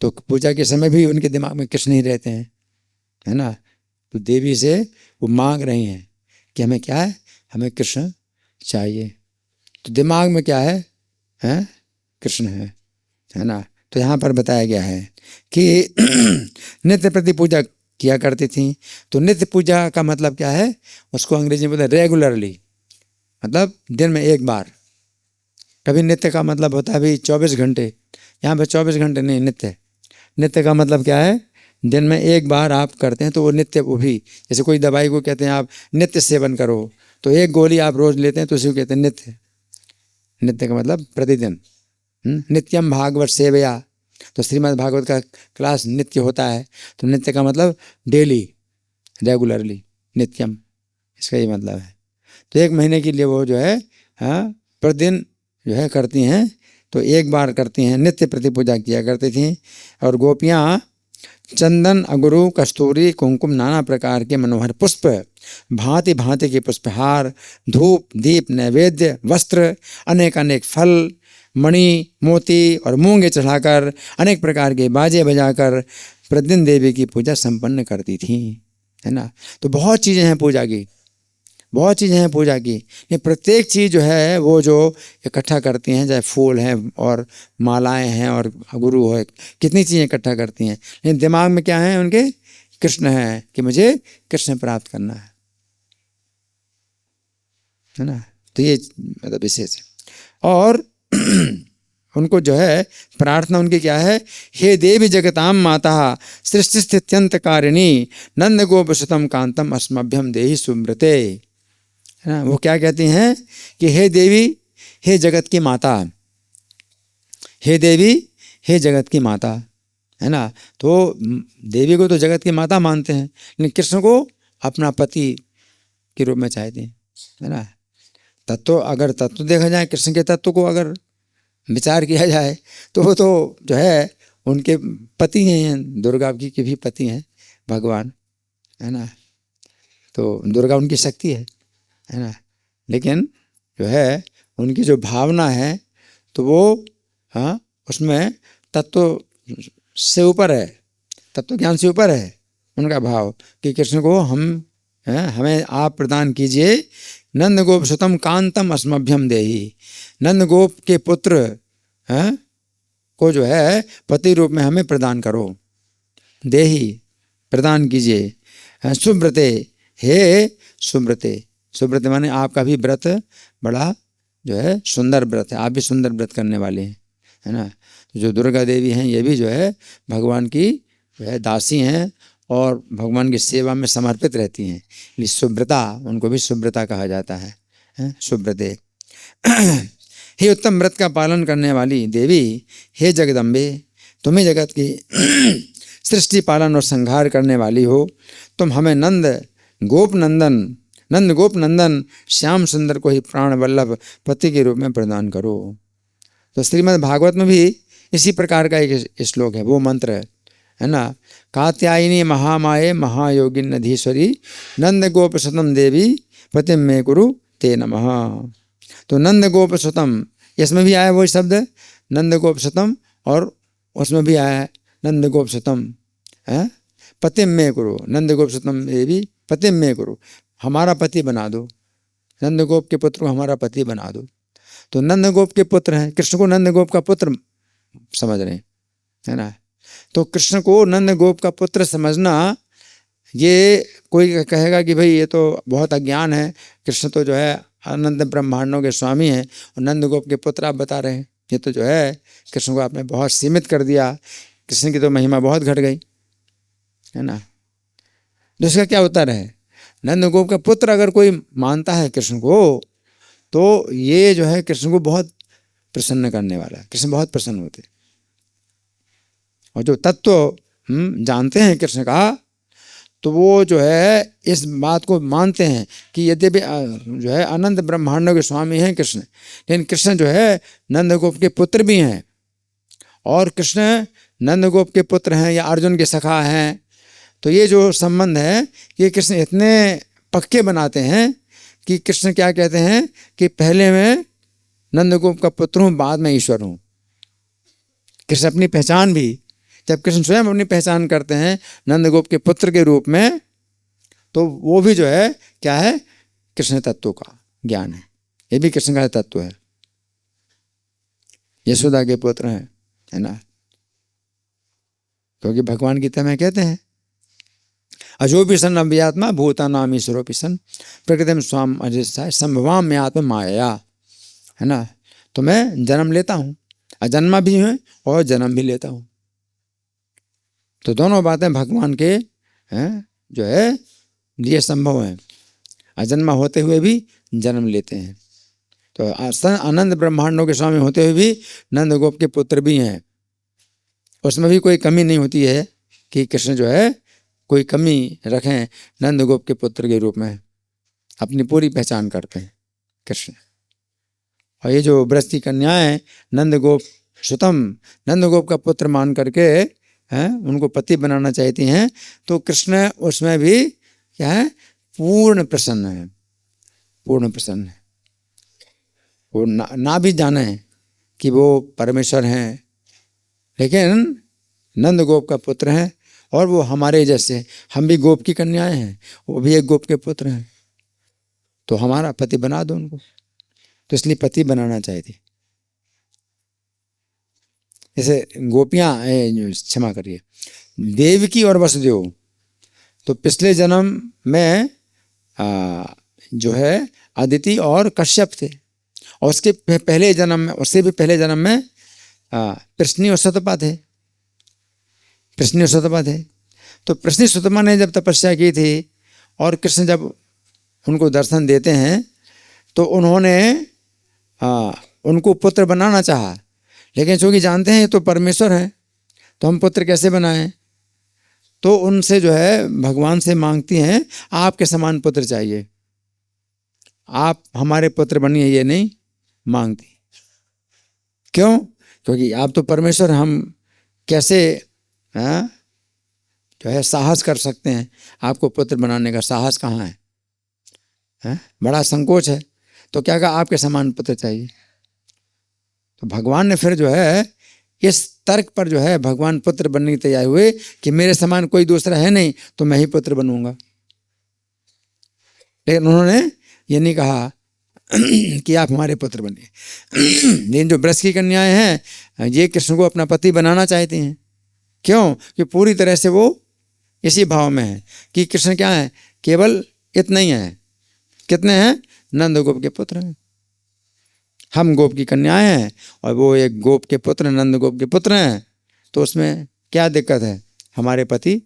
तो पूजा के समय भी उनके दिमाग में कृष्ण ही रहते हैं, है ना। तो देवी से वो मांग रही हैं कि हमें क्या है, हमें कृष्ण चाहिए, तो दिमाग में क्या है, कृष्ण है ना। तो यहाँ पर बताया गया है कि नित्य प्रति पूजा किया करती थी। तो नित्य पूजा का मतलब क्या है, उसको अंग्रेजी में बोलते हैं रेगुलरली, मतलब दिन में एक बार। कभी नित्य का मतलब होता है भाई 24 घंटे, यहाँ पर 24 घंटे नहीं, नित्य। नित्य का मतलब क्या है, दिन में एक बार आप करते हैं तो वो नित्य। वो भी जैसे कोई दवाई को कहते हैं आप नित्य सेवन करो, तो एक गोली आप रोज लेते हैं तो उसी को कहते हैं नित्य। नित्य का मतलब प्रतिदिन। नित्यम भागवत सेवया, तो श्रीमद् भागवत का क्लास नित्य होता है, तो नित्य का मतलब डेली, रेगुलरली, नित्यम, इसका ये मतलब है। तो 1 महीने के लिए वो जो है प्रतिदिन जो है करती हैं, तो 1 बार करती हैं, नित्य प्रति पूजा किया करती थी। और गोपियाँ चंदन, अगरू, कस्तूरी, कुमकुम, नाना प्रकार के मनोहर पुष्प, भांति भांति के पुष्पहार, धूप, दीप, नैवेद्य, वस्त्र, अनेक अनेक फल, मणि, मोती और मूंगे चढ़ाकर, अनेक प्रकार के बाजे बजाकर प्रतिदिन देवी की पूजा संपन्न करती थी, है ना। तो बहुत चीज़ें हैं पूजा की, बहुत चीज़ें हैं पूजा की। ये प्रत्येक चीज़ जो है वो जो इकट्ठा करती हैं, चाहे फूल हैं और मालाएं हैं और गुरु है, कितनी चीज़ें इकट्ठा करती हैं, लेकिन दिमाग में क्या है उनके? कृष्ण है, कि मुझे कृष्ण प्राप्त करना है ना। तो ये मतलब विशेष है। और उनको जो है प्रार्थना उनकी क्या है? हे देवी जगताम माता सृष्टि स्थित्यंत कारिणी नंद गोपसुतम कांतम अस्मभ्यम देहि सुमृते, है ना। वो क्या कहती हैं कि हे देवी, हे जगत की माता, हे देवी, हे जगत की माता, है ना। तो देवी को तो जगत की माता मानते हैं, लेकिन कृष्ण को अपना पति के रूप में चाहते हैं, है ना। तत्व अगर तत्व देखा जाए, कृष्ण के तत्व को अगर विचार किया जाए तो वो तो जो है उनके पति हैं, दुर्गा की के भी पति हैं भगवान, है ना। तो दुर्गा उनकी शक्ति है ना। लेकिन जो है उनकी जो भावना है तो वो उसमें तत्व से ऊपर है, तत्व ज्ञान से ऊपर है उनका भाव कि कृष्ण को हमें आप प्रदान कीजिए। नंद गोप सुतम कांतम अस्मभ्यम देहि, नंद गोप के पुत्र को जो है पति रूप में हमें प्रदान करो, देहि प्रदान कीजिए। सुब्रते, हे सुब्रते, सुब्रत माने आपका भी व्रत बड़ा जो है सुंदर व्रत है, आप भी सुंदर व्रत करने वाले हैं, है ना। जो दुर्गा देवी हैं ये भी जो है भगवान की जो है दासी हैं और भगवान की सेवा में समर्पित रहती हैं, इसलिए सुब्रता, उनको भी सुब्रता कहा जाता है, सुब्रते। हे उत्तम व्रत का पालन करने वाली देवी, हे जगदम्बे, तुम्हें जगत की सृष्टि पालन और संहार करने वाली हो, तुम हमें नंद गोप नंदन श्याम सुंदर को ही प्राण वल्लभ पति के रूप में प्रदान करो। तो श्रीमद् भागवत में भी इसी प्रकार का एक श्लोक है, वो मंत्र है ना। कात्यायनी महामाये महायोगिन नधीश्वरी नंद गोप सुतम देवी पतिम में कुरु ते नमः। तो नंद गोप सुतम, इसमें भी आया वो शब्द नंद गोप सुतम और उसमें भी आया नंद गोप सुतम है, पतिम में कुरु, नंद गोप सुतम देवी पतिम में कुरु, हमारा पति बना दो, नंद गोप के पुत्र को हमारा पति बना दो। तो नंद गोप के पुत्र हैं, कृष्ण को नंद गोप का पुत्र समझ रहे हैं, है ना। तो कृष्ण को नंद गोप का पुत्र समझना, ये कोई कहेगा कि भाई ये तो बहुत अज्ञान है, कृष्ण तो जो है अनंत ब्रह्मांडों के स्वामी हैं और नंद गोप के पुत्र आप बता रहे हैं, ये तो जो है कृष्ण को आपने बहुत सीमित कर दिया, कृष्ण की तो महिमा बहुत घट गई, है ना। तो इसका क्या उत्तर है? नंद गोप का पुत्र अगर कोई मानता है कृष्ण को, तो ये जो है कृष्ण को बहुत प्रसन्न करने वाला है, कृष्ण बहुत प्रसन्न होते। और जो तत्व जानते हैं कृष्ण का, तो वो जो है इस बात को मानते हैं कि यद्यपि जो है अनंत ब्रह्मांडों के स्वामी हैं कृष्ण, लेकिन कृष्ण जो है नंद गोप के पुत्र भी हैं, और कृष्ण नंद गोप के पुत्र हैं या अर्जुन के सखा हैं। तो ये जो संबंध है ये कृष्ण इतने पक्के बनाते हैं कि कृष्ण क्या कहते हैं कि पहले मैं नंद गोप का पुत्र हूँ, बाद में ईश्वर हूँ। कृष्ण अपनी पहचान भी, जब कृष्ण स्वयं अपनी पहचान करते हैं नंद गोप के पुत्र के रूप में, तो वो भी जो है क्या है, कृष्ण तत्व का ज्ञान है, ये भी कृष्ण का तत्व है, यशोदा के पुत्र हैं, है ना। क्योंकि भगवान गीता में कहते हैं अजोपि सन अव्यात्मा भूतानाम ईश्वरोपि सन प्रकृतिम स्वाम अजस्साय संभवाम में आत्मा माया, है ना। तो मैं जन्म लेता हूँ, अजन्मा भी हूँ और जन्म भी लेता हूँ। तो दोनों बातें भगवान के जो है लिए संभव हैं, अजन्मा होते हुए भी जन्म लेते हैं। तो अनंत ब्रह्मांडों के स्वामी होते हुए भी नंद गोप के पुत्र भी हैं, उसमें भी कोई कमी नहीं होती है कि कृष्ण जो है कोई कमी रखें नंद गोप के पुत्र के रूप में, अपनी पूरी पहचान करते हैं कृष्ण। और ये जो ब्रज की कन्याएं नंदगोप सुतम, नंदगोप का पुत्र मान करके हैं उनको पति बनाना चाहती हैं, तो कृष्ण उसमें भी क्या है, पूर्ण प्रसन्न है, पूर्ण प्रसन्न है। वो ना भी जाने कि वो परमेश्वर हैं, लेकिन नंद गोप का पुत्र हैं और वो हमारे जैसे, हम भी गोप की कन्याएं हैं, वो भी एक गोप के पुत्र हैं, तो हमारा पति बना दो उनको। तो इसलिए पति बनाना चाहती। जैसे गोपियां, क्षमा करिए, देवकी और वसुदेव तो पिछले जन्म में जो है अदिति और कश्यप थे, और उसके पहले जन्म में, उससे भी पहले जन्म में प्रश्नि और सतपा थे, प्रश्नि और सतपा थे। तो प्रश्नि सतपा ने जब तपस्या की थी और कृष्ण जब उनको दर्शन देते हैं तो उन्होंने उनको पुत्र बनाना चाहा, लेकिन चूंकि जानते हैं ये तो परमेश्वर है, तो हम पुत्र कैसे बनाएं, तो उनसे जो है भगवान से मांगती हैं आपके समान पुत्र चाहिए, आप हमारे पुत्र बनिए, ये नहीं मांगती। क्यों? क्योंकि आप तो परमेश्वर, हम कैसे जो है साहस कर सकते हैं, आपको पुत्र बनाने का साहस कहाँ है? बड़ा संकोच है। तो क्या कहा, आपके समान पुत्र चाहिए। तो भगवान ने फिर जो है इस तर्क पर जो है भगवान पुत्र बनने के तैयार हुए कि मेरे समान कोई दूसरा है नहीं, तो मैं ही पुत्र बनूंगा। लेकिन उन्होंने ये नहीं कहा कि आप हमारे पुत्र बनिए। लेकिन जो ब्रज की कन्याएं हैं ये कृष्ण को अपना पति बनाना चाहती हैं। क्यों? कि पूरी तरह से वो इसी भाव में है कि कृष्ण क्या है, केवल इतना ही है। कितने हैं? नंद गोप के पुत्र हैं, हम गोप की कन्याएं हैं और वो एक गोप के पुत्र, नंद गोप के पुत्र हैं। तो उसमें क्या दिक्कत है, हमारे पति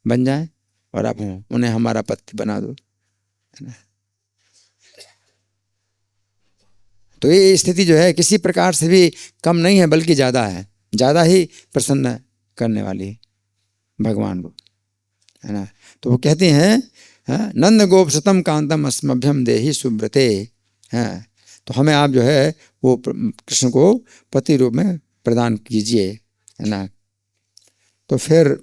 बन जाए और आप उन्हें हमारा पति बना दो, है ना। तो ये स्थिति जो है किसी प्रकार से भी कम नहीं है, बल्कि ज़्यादा है, ज़्यादा ही प्रसन्न करने वाली भगवान को, है ना। तो वो कहते हैं नंद गोप सुतम कांतम अस्मभ्यम देहि सुब्रते, हैं, तो हमें आप जो है वो कृष्ण को पति रूप में प्रदान कीजिए, है ना। तो फिर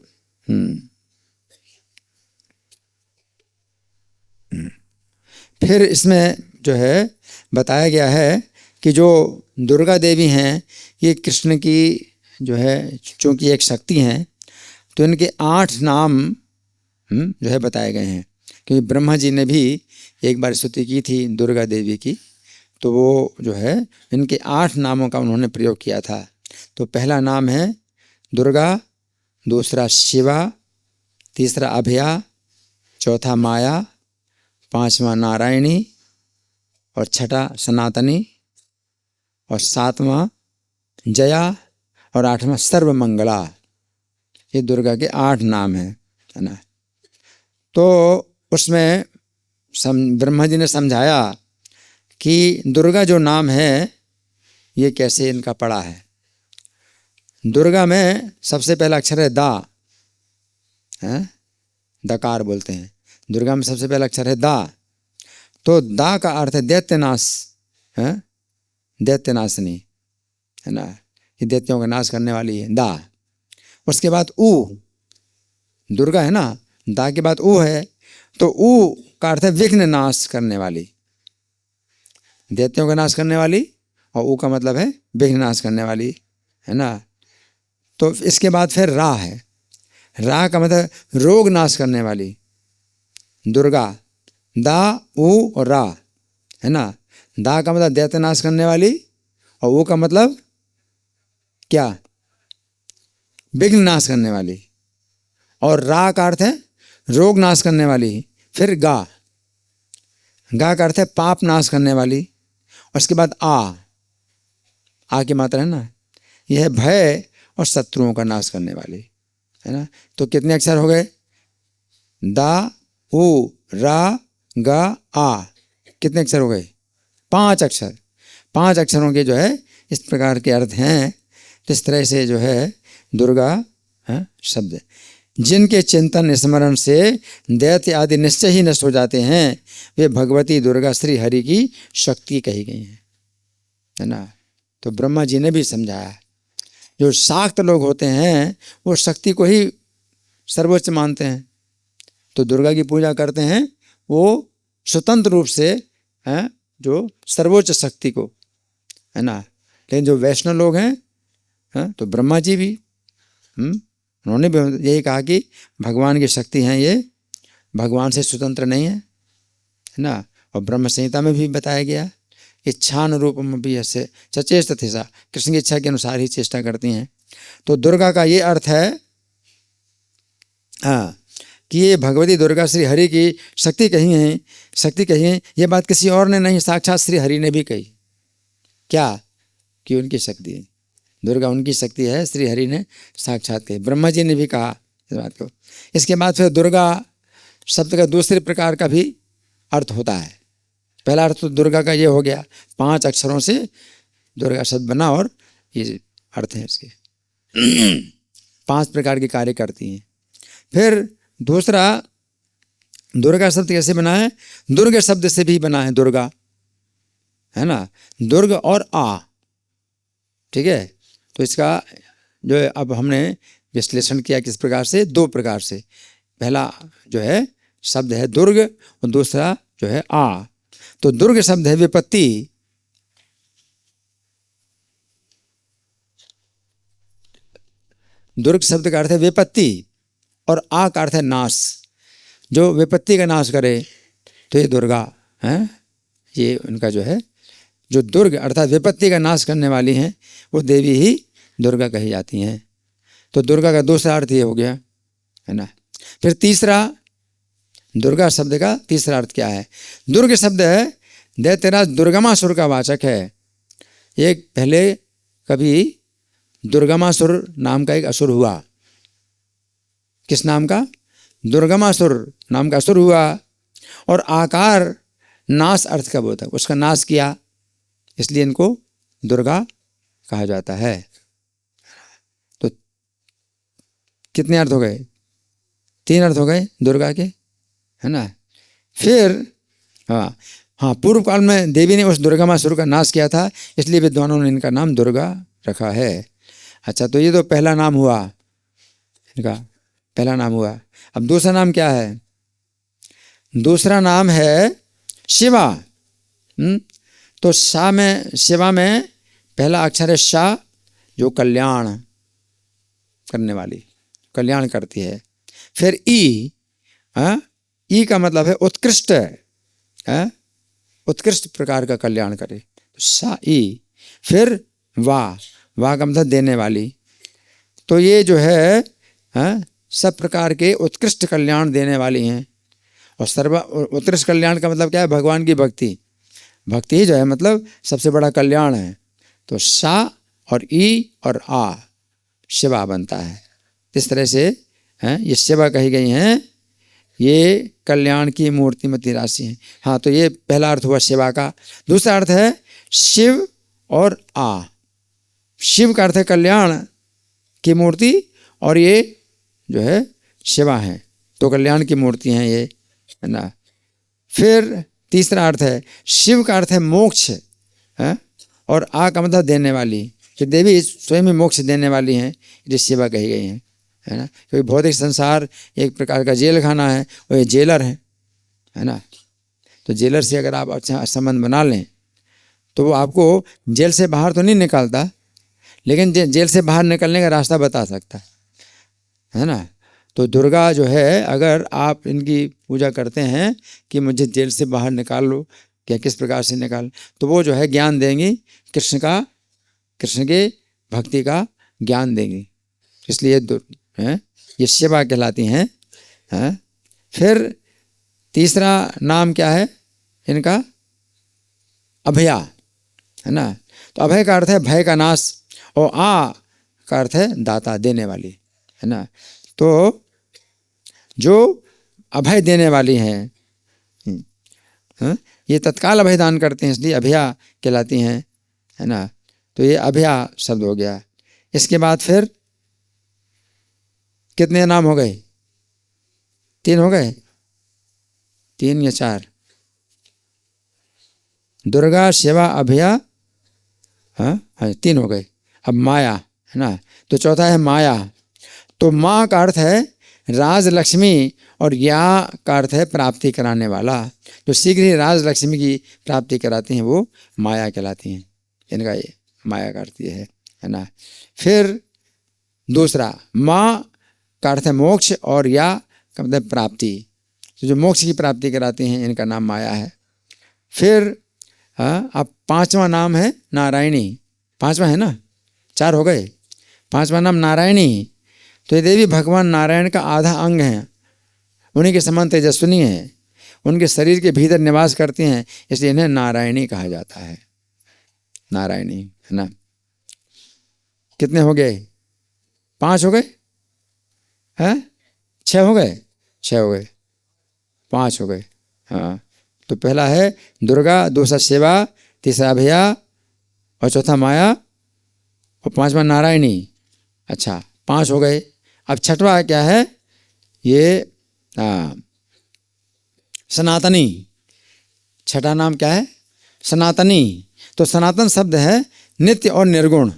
इसमें जो है बताया गया है कि जो दुर्गा देवी हैं ये कृष्ण की जो है चूँकि एक शक्ति हैं, तो इनके 8 नाम जो है बताए गए हैं। क्योंकि ब्रह्मा जी ने भी एक बार स्तुति की थी दुर्गा देवी की, तो वो जो है इनके 8 नामों का उन्होंने प्रयोग किया था। तो पहला नाम है दुर्गा, दूसरा शिवा, तीसरा अभया, चौथा माया, पांचवा नारायणी और छठा सनातनी और सातवां जया और आठवां सर्वमंगला। ये दुर्गा के 8 नाम हैं, है ना। तो उसमें ब्रह्मा जी ने समझाया कि दुर्गा जो नाम है ये कैसे इनका पड़ा है। दुर्गा में सबसे पहला अक्षर है दा, है, दकार बोलते हैं। दुर्गा में सबसे पहला अक्षर है दा, तो दा का अर्थ है दैत्यनाश, है, दैत्यनाशनी, है ना, ये दैत्यों का नाश करने वाली है दा। उसके बाद ऊ, दुर्गा है ना, दा के बाद ऊ है, तो ऊ का अर्थ है विघ्न नाश करने वाली, दैत्यों का नाश करने वाली, और ऊ का मतलब है विघ्न नाश करने वाली, है ना। तो इसके बाद फिर रा है, रा का मतलब रोग नाश करने वाली दुर्गा, दा ऊ और रा, है ना। दा का मतलब दैत्य नाश करने वाली और ऊ का मतलब क्या, विघ्न नाश करने वाली, और रा का अर्थ है रोग नाश करने वाली। फिर गा, गा का अर्थ है पाप नाश करने वाली। उसके बाद आ की मात्रा है ना, यह है भय और शत्रुओं का नाश करने वाली, है ना। तो कितने अक्षर हो गए, दा ऊ रा गा आ, कितने अक्षर हो गए, 5 अक्षर। 5 अक्षरों के जो है इस प्रकार के अर्थ हैं। तो इस तरह से जो है दुर्गा शब्द, जिनके चिंतन स्मरण से दैत्य आदि निश्चय ही नष्ट हो जाते हैं, वे भगवती दुर्गा श्री हरि की शक्ति कही गई हैं, है ना। तो ब्रह्मा जी ने भी समझाया, जो शाक्त लोग होते हैं वो शक्ति को ही सर्वोच्च मानते हैं, तो दुर्गा की पूजा करते हैं वो स्वतंत्र रूप से हैं जो सर्वोच्च शक्ति को, है ना। लेकिन जो वैष्णव लोग हैं तो ब्रह्मा जी भी उन्होंने भी यही कहा कि भगवान की शक्ति है, ये भगवान से स्वतंत्र नहीं है ना। और ब्रह्म संहिता में भी बताया गया, इच्छानुरूपम भी ऐसे सचेष्ट थे सा, कृष्ण की इच्छा के अनुसार ही चेष्टा करती हैं। तो दुर्गा का ये अर्थ है कि ये भगवती दुर्गा श्री हरि की शक्ति कही है। ये बात किसी और ने नहीं, साक्षात श्री हरि ने भी कही। क्या कि उनकी शक्ति है, दुर्गा उनकी शक्ति है, श्री हरि ने साक्षात कही, ब्रह्मा जी ने भी कहा इस बात को। इसके बाद फिर दुर्गा शब्द का दूसरे प्रकार का भी अर्थ होता है। पहला अर्थ तो दुर्गा का ये हो गया, 5 अक्षरों से दुर्गा शब्द बना और ये अर्थ है इसके 5 प्रकार के कार्य करती हैं। फिर दूसरा दुर्गा शब्द कैसे बना है, दुर्ग शब्द से भी बना है दुर्गा, है ना, दुर्ग और आ, ठीक है। तो इसका जो है अब हमने विश्लेषण किया किस प्रकार से, 2 प्रकार से। पहला जो है शब्द है दुर्ग और दूसरा जो है आ। तो दुर्ग शब्द है विपत्ति, दुर्ग शब्द का अर्थ है विपत्ति और आ का अर्थ है नाश। जो विपत्ति का नाश करे तो ये दुर्गा है, ये उनका जो है, जो दुर्ग अर्थात विपत्ति का नाश करने वाली हैं वो देवी ही दुर्गा कही जाती हैं। तो दुर्गा का दूसरा अर्थ ये हो गया, है ना। फिर तीसरा, दुर्गा शब्द का तीसरा अर्थ क्या है, दुर्ग शब्द है दैत्यराज दुर्गमासुर का वाचक है। एक पहले कभी दुर्गमासुर नाम का एक असुर हुआ। किस नाम का, दुर्गमासुर नाम का असुर हुआ, और आकार नाश अर्थ का होता है, उसका नाश किया, इसलिए इनको दुर्गा कहा जाता है। तो कितने अर्थ हो गए, 3 अर्थ हो गए दुर्गा के, है ना। फिर हाँ पूर्व काल में देवी ने उस दुर्गमासुर का नाश किया था, इसलिए विद्वानों ने इनका नाम दुर्गा रखा है। अच्छा, तो ये तो पहला नाम हुआ, इनका पहला नाम हुआ। अब दूसरा नाम क्या है, दूसरा नाम है शिवा। तो शा में, शिवा में पहला अक्षर है शा, जो कल्याण करने वाली, कल्याण करती है। फिर ई, ई का मतलब है उत्कृष्ट, उत्कृष्ट प्रकार का कल्याण करे, तो शा ई। फिर वाह, वाह का मतलब देने वाली। तो ये जो है सब प्रकार के उत्कृष्ट कल्याण देने वाली हैं। और उत्कृष्ट कल्याण का मतलब क्या है, भगवान की भक्ति, भक्ति ही जो है मतलब सबसे बड़ा कल्याण है। तो शा और ई और आ शिवा बनता है। इस तरह से ये शिवा कही गई हैं, ये कल्याण की मूर्तिमती राशि हैं। हाँ, तो ये पहला अर्थ हुआ शिवा का। दूसरा अर्थ है शिव और आ। शिव का अर्थ है कल्याण की मूर्ति, और ये जो है शिवा है, तो कल्याण की मूर्ति हैं ये, है ना। फिर तीसरा अर्थ है शिव का अर्थ है मोक्ष है, और आ का मतलब देने वाली, कि देवी स्वयं ही मोक्ष देने वाली हैं, ये शिवा कही गई हैं, है ना। क्योंकि भौतिक संसार एक प्रकार का जेल खाना है, वो ये जेलर है ना। तो जेलर से अगर आप अच्छा संबंध बना लें तो वो आपको जेल से बाहर तो नहीं निकालता, लेकिन जेल से बाहर निकलने का रास्ता बता सकता है ना। तो दुर्गा जो है, अगर आप इनकी पूजा करते हैं कि मुझे जेल से बाहर निकाल लो, क्या किस प्रकार से निकाल, तो वो जो है ज्ञान देंगी, कृष्ण के भक्ति का ज्ञान देंगी, इसलिए ये शिवा कहलाती हैं। फिर तीसरा नाम क्या है इनका, अभया, है ना। तो अभय का अर्थ है भय का नाश, और आ का अर्थ है दाता, देने वाली, है ना। तो जो अभय देने वाली हैं, ये तत्काल अभय दान करते हैं, इसलिए अभया कहलाती हैं, है ना। तो ये अभया शब्द हो गया। इसके बाद फिर कितने नाम हो गए, 3 हो गए, 3 या 4? दुर्गा, शिवा, अभया, हाँ 3 हो गए। अब माया है ना, तो चौथा है माया। तो माँ का अर्थ है राजलक्ष्मी और या का अर्थ है प्राप्ति कराने वाला। जो शीघ्र ही राजलक्ष्मी की प्राप्ति कराती हैं वो माया कहलाती हैं। इनका ये माया का अर्थ ये है ना। फिर दूसरा माँ का अर्थ है मोक्ष और या का मतलब प्राप्ति। तो जो मोक्ष की प्राप्ति कराती हैं इनका नाम माया है। फिर अब 5वां नाम है नारायणी। 5वां है ना, 4 हो गए। 5वां नाम नारायणी। तो ये देवी भगवान नारायण का आधा अंग हैं, उन्हीं के समान तेजस्विनी हैं, उनके शरीर के भीतर निवास करती हैं, इसलिए इन्हें नारायणी कहा जाता है। नारायणी है ना। कितने हो गए? 5 हो गए हैं? 6 हो गए? 6 हो गए, 5 हो गए। हाँ, तो पहला है दुर्गा, दूसरा शिवा, तीसरा अभया और चौथा माया और 5वां नारायणी। अच्छा 5 हो गए। अब 6वां क्या है? ये सनातनी। 6ठा नाम क्या है? सनातनी। तो सनातन शब्द है नित्य और निर्गुण।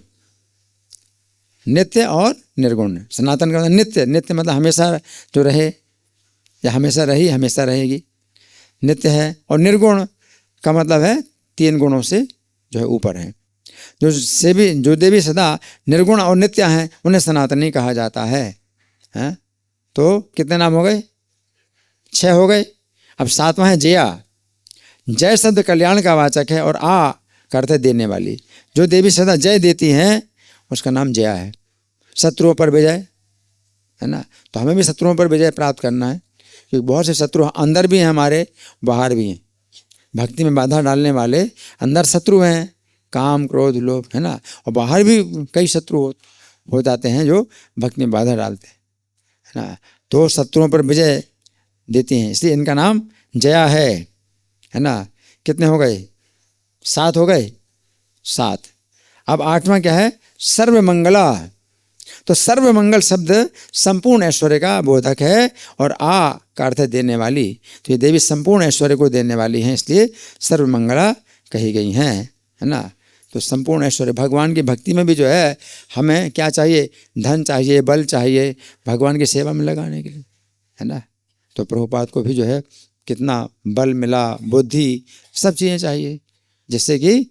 नित्य और निर्गुण। सनातन का मतलब नित्य, नित्य मतलब हमेशा जो रहे या हमेशा रही, हमेशा रहेगी, नित्य है। और निर्गुण का मतलब है 3 गुणों से जो है ऊपर है। जो देवी सदा निर्गुण और नित्य हैं उन्हें सनातनी कहा जाता है। हैं? तो कितने नाम हो गए? 6 हो गए। अब 7वां है जया। जय शब्द कल्याण का वाचक है और आ का अर्थ है देने वाली। जो देवी सदा जय देती हैं उसका नाम जया है। शत्रुओं पर विजय है ना। तो हमें भी शत्रुओं पर विजय प्राप्त करना है, क्योंकि बहुत से शत्रु अंदर भी हैं हमारे, बाहर भी हैं। भक्ति में बाधा डालने वाले अंदर शत्रु हैं, काम क्रोध लोभ है ना, और बाहर भी कई शत्रु हो जाते हैं जो भक्ति में बाधा डालते हैं है ना। तो शत्रुओं पर विजय देती हैं, इसलिए इनका नाम जया है ना। कितने हो गए? 7 हो गए, 7। अब 8वां क्या है? सर्वमंगला। तो सर्वमंगल शब्द संपूर्ण ऐश्वर्य का बोधक है और आ का अर्थ है देने वाली। तो ये देवी संपूर्ण ऐश्वर्य को देने वाली हैं, इसलिए सर्वमंगला कही गई हैं है ना। तो संपूर्ण ऐश्वर्य भगवान की भक्ति में भी जो है हमें क्या चाहिए? धन चाहिए, बल चाहिए भगवान की सेवा में लगाने के लिए है ना। तो प्रभुपाद को भी जो है कितना बल मिला, बुद्धि, सब चीज़ें चाहिए जिससे कि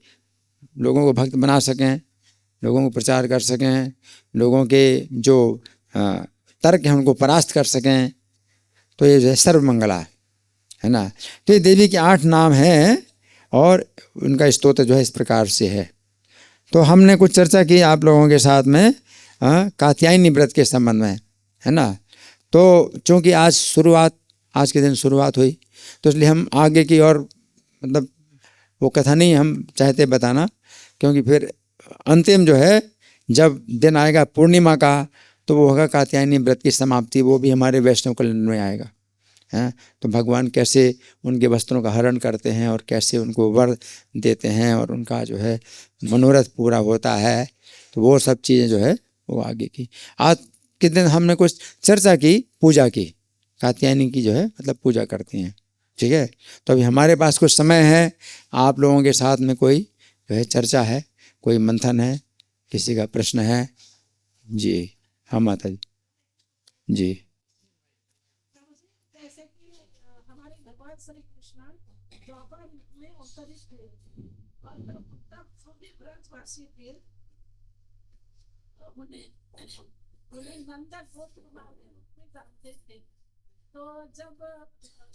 लोगों को भक्त बना सकें, लोगों को प्रचार कर सकें, लोगों के जो तर्क हैं उनको परास्त कर सकें। तो ये जो है सर्वमंगला है ना। तो ये देवी के 8 नाम हैं और उनका स्तोत्र जो है इस प्रकार से है। तो हमने कुछ चर्चा की आप लोगों के साथ में कात्यायनी व्रत के संबंध में है ना। तो चूँकि आज के दिन शुरुआत हुई तो इसलिए हम आगे की और मतलब वो कथा नहीं हम चाहते बताना, क्योंकि फिर अंतिम जो है जब दिन आएगा पूर्णिमा का तो वो होगा कात्यायनी व्रत की समाप्ति। वो भी हमारे वैष्णव कैलेंडर में आएगा हैं। तो भगवान कैसे उनके वस्त्रों का हरण करते हैं और कैसे उनको वर देते हैं और उनका जो है मनोरथ पूरा होता है, तो वो सब चीज़ें जो है वो आगे की। आज के दिन हमने कुछ चर्चा की पूजा की, कात्यायनी की जो है मतलब पूजा करती हैं, ठीक है। तो अभी हमारे पास कुछ समय है, आप लोगों के साथ में कोई जो है चर्चा है, कोई मंथन है, किसी का प्रश्न है? जी हाँ माता जी। जी जैसे कि हमारे भगवान श्री कृष्ण द्वापर में अवतरित थे और तब सभी ब्रजवासी थे, उन्हें नंदा गोत्र के रूप में जानते थे। तो जब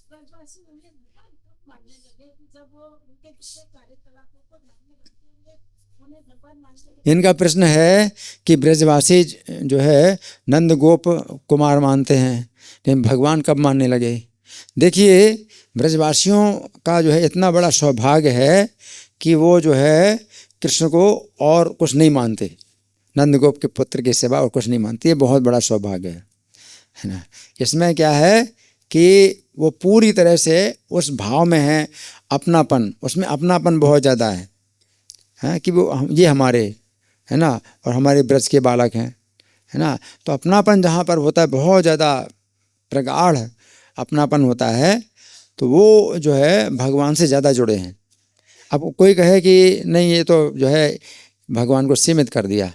ब्रजवासी उन्हें भगवान तब मानने लगे कि जब वो उनके दूसरे कार्यकलापों को मानने लगते होंगे उन्हें भगवान मानने लगे। इनका प्रश्न है कि ब्रजवासी जो है नंद गोप कुमार मानते हैं, लेकिन भगवान कब मानने लगे? देखिए ब्रजवासियों का जो है इतना बड़ा सौभाग्य है कि वो जो है कृष्ण को और कुछ नहीं मानते, नंद गोप के पुत्र के सिवा और कुछ नहीं मानते। ये बहुत बड़ा सौभाग्य है ना। इसमें क्या है कि वो पूरी तरह से उस भाव में है, अपनापन, उसमें अपनापन बहुत ज़्यादा है कि वो ये हमारे है ना और हमारे ब्रज के बालक हैं है ना। तो अपनापन जहाँ पर होता है बहुत ज़्यादा प्रगाढ़ अपनापन होता है तो वो जो है भगवान से ज़्यादा जुड़े हैं। अब कोई कहे कि नहीं ये तो जो है भगवान को सीमित कर दिया,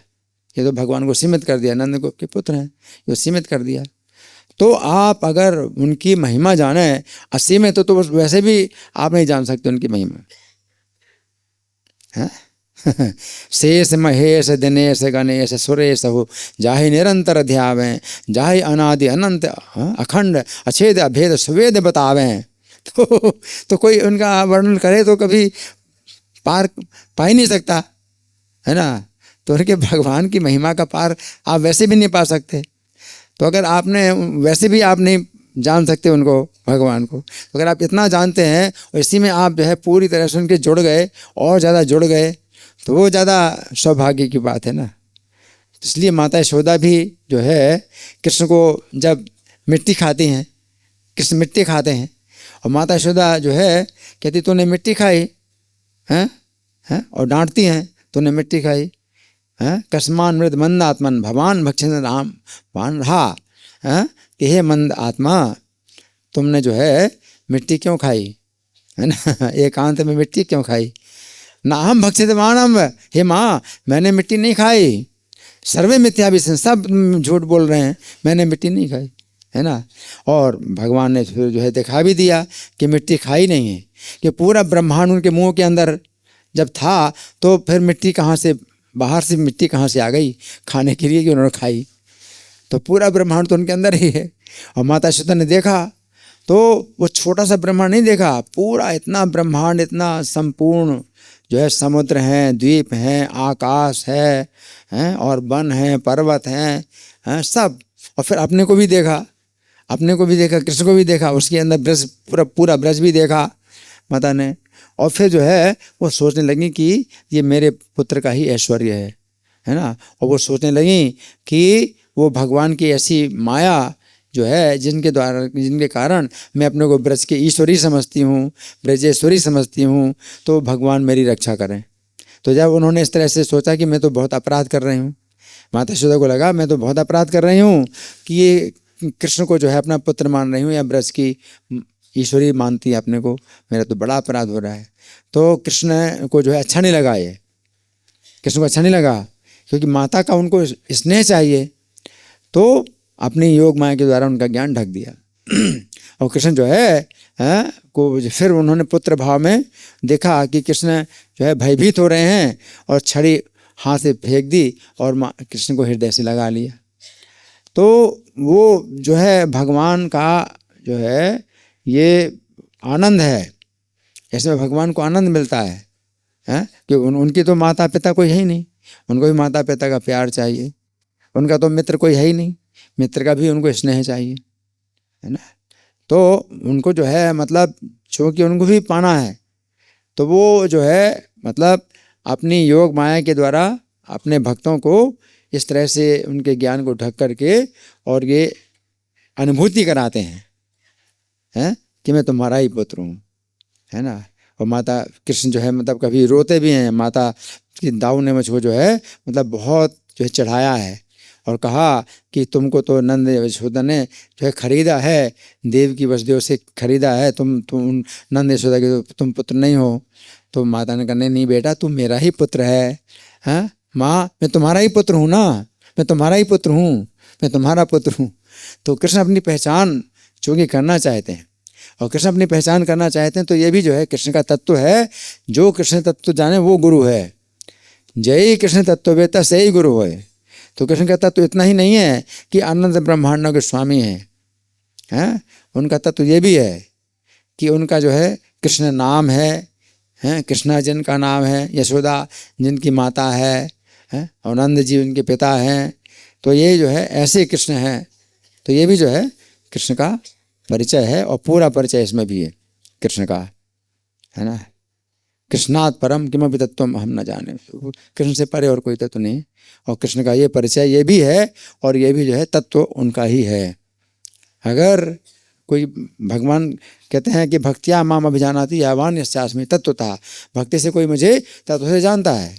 ये तो भगवान को सीमित कर दिया, नंद को के पुत्र हैं, ये सीमित कर दिया। तो आप अगर उनकी महिमा जाने असीमित तो वैसे भी आप नहीं जान सकते उनकी महिमा है। शेष महेश दिनेश गणेश सुरेश हो जाहि निरंतर ध्यावें, जाहि अनादि अनंत अखंड अछेद अभेद सुवेद बतावें। तो कोई उनका वर्णन करे तो कभी पार पा ही नहीं सकता है ना। तो उनके भगवान की महिमा का पार आप वैसे भी नहीं पा सकते। तो अगर आपने वैसे भी आप नहीं जान सकते उनको भगवान को, तो अगर आप इतना जानते हैं और इसी में आप जो है पूरी तरह से उनके जुड़ गए और ज़्यादा जुड़ गए तो वो ज़्यादा सौभाग्य की बात है ना। इसलिए माता यशोदा भी जो है कृष्ण को जब मिट्टी खाती हैं, कृष्ण मिट्टी खाते हैं और माता यशोदा जो है कहती तूने मिट्टी खाई हैं और डांटती हैं तूने मिट्टी खाई हैं। कस्मान मृद मंद आत्मन भगवान भक्षण राम वान रहा हैं कि हे मंद आत्मा तुमने जो है मिट्टी क्यों खाई है ना, एकांत में मिट्टी क्यों खाई। ना हम भक्षित मानव, हे माँ मैंने मिट्टी नहीं खाई, सर्वे मिथ्या विषय, सब झूठ बोल रहे हैं, मैंने मिट्टी नहीं खाई है ना। और भगवान ने फिर जो है दिखा भी दिया कि मिट्टी खाई नहीं है, कि पूरा ब्रह्मांड उनके मुंह के अंदर जब था तो फिर मिट्टी कहाँ से, बाहर से मिट्टी कहाँ से आ गई खाने के लिए कि उन्होंने खाई। तो पूरा ब्रह्मांड तो उनके अंदर ही है। और माता यशोदा ने देखा तो वो छोटा सा ब्रह्मांड नहीं देखा, पूरा इतना ब्रह्मांड, इतना संपूर्ण जो है, समुद्र हैं, द्वीप हैं, आकाश है और वन हैं, पर्वत हैं सब। और फिर अपने को भी देखा, कृष्ण को भी देखा, उसके अंदर ब्रज, पूरा ब्रज भी देखा माता ने। और फिर जो है वो सोचने लगी कि ये मेरे पुत्र का ही ऐश्वर्य है ना। और वो सोचने लगी कि वो भगवान की ऐसी माया जो है जिनके कारण मैं अपने को ब्रज के ईश्वरी समझती हूँ, ब्रजेश्वरी समझती हूँ, तो भगवान मेरी रक्षा करें। तो जब उन्होंने इस तरह से सोचा कि मैं तो बहुत अपराध कर रही हूँ, माता यशोदा को लगा मैं तो बहुत अपराध कर रही हूँ कि ये कृष्ण को जो है अपना पुत्र मान रही हूँ या ब्रज की ईश्वरी मानती है अपने को, मेरा तो बड़ा अपराध हो रहा है। तो कृष्ण को जो है अच्छा नहीं लगा, ये कृष्ण को अच्छा नहीं लगा, क्योंकि माता का उनको स्नेह चाहिए। तो अपनी योग माया के द्वारा उनका ज्ञान ढक दिया। और कृष्ण जो है को फिर उन्होंने पुत्र भाव में देखा कि कृष्ण जो है भयभीत हो रहे हैं और छड़ी हाथ से फेंक दी और कृष्ण को हृदय से लगा लिया। तो वो जो है भगवान का जो है ये आनंद है, इसमें भगवान को आनंद मिलता है कि उनकी तो माता पिता कोई है ही नहीं, उनको भी माता पिता का प्यार चाहिए, उनका तो मित्र कोई है ही नहीं, मित्र का भी उनको स्नेह चाहिए है ना। तो उनको जो है मतलब चूँकि उनको भी पाना है, तो वो जो है मतलब अपनी योग माया के द्वारा अपने भक्तों को इस तरह से उनके ज्ञान को ढक करके और ये अनुभूति कराते हैं कि मैं तुम्हारा ही पुत्र हूँ है ना। और माता कृष्ण जो है मतलब कभी रोते भी हैं, माता की दाऊ ने मुझको जो है मतलब बहुत जो है चढ़ाया है और कहा कि तुमको तो नंद यशोदा ने जो है खरीदा है, देव की वसुदेव से खरीदा है, तुम नंद यशोदा के तुम पुत्र नहीं हो। तो माता ने कहा नहीं बेटा तुम मेरा ही पुत्र है माँ, मैं तुम्हारा ही पुत्र हूँ ना, मैं तुम्हारा ही पुत्र हूँ, मैं तुम्हारा पुत्र हूँ। तो कृष्ण अपनी पहचान चूँकि करना चाहते हैं और कृष्ण अपनी पहचान करना चाहते हैं, तो ये भी जो है कृष्ण का तत्व है। जो कृष्ण तत्व जाने वो गुरु है, जय कृष्ण तत्ववेता से ही गुरु है। तो कृष्ण का तत्व इतना ही नहीं है कि आनंद ब्रह्मांडों के स्वामी हैं उनका तत्व ये भी है कि उनका जो है कृष्ण नाम है कृष्णा जिनका नाम है, यशोदा जिनकी माता है और नंद जी उनके पिता हैं। तो ये जो है ऐसे कृष्ण हैं। तो ये भी जो है कृष्ण का परिचय है और पूरा परिचय इसमें भी है कृष्ण का है ना। कृष्णात् परम किमपि तत्त्वम हम न जाने, कृष्ण से परे और कोई तत्व नहीं। और कृष्ण का ये परिचय ये भी है और ये भी जो है तत्व उनका ही है। अगर कोई भगवान कहते हैं कि भक्तिया माम अभिजानाति यावान यस्यास्मि तत्वतः, भक्ति से कोई मुझे तत्व से जानता है।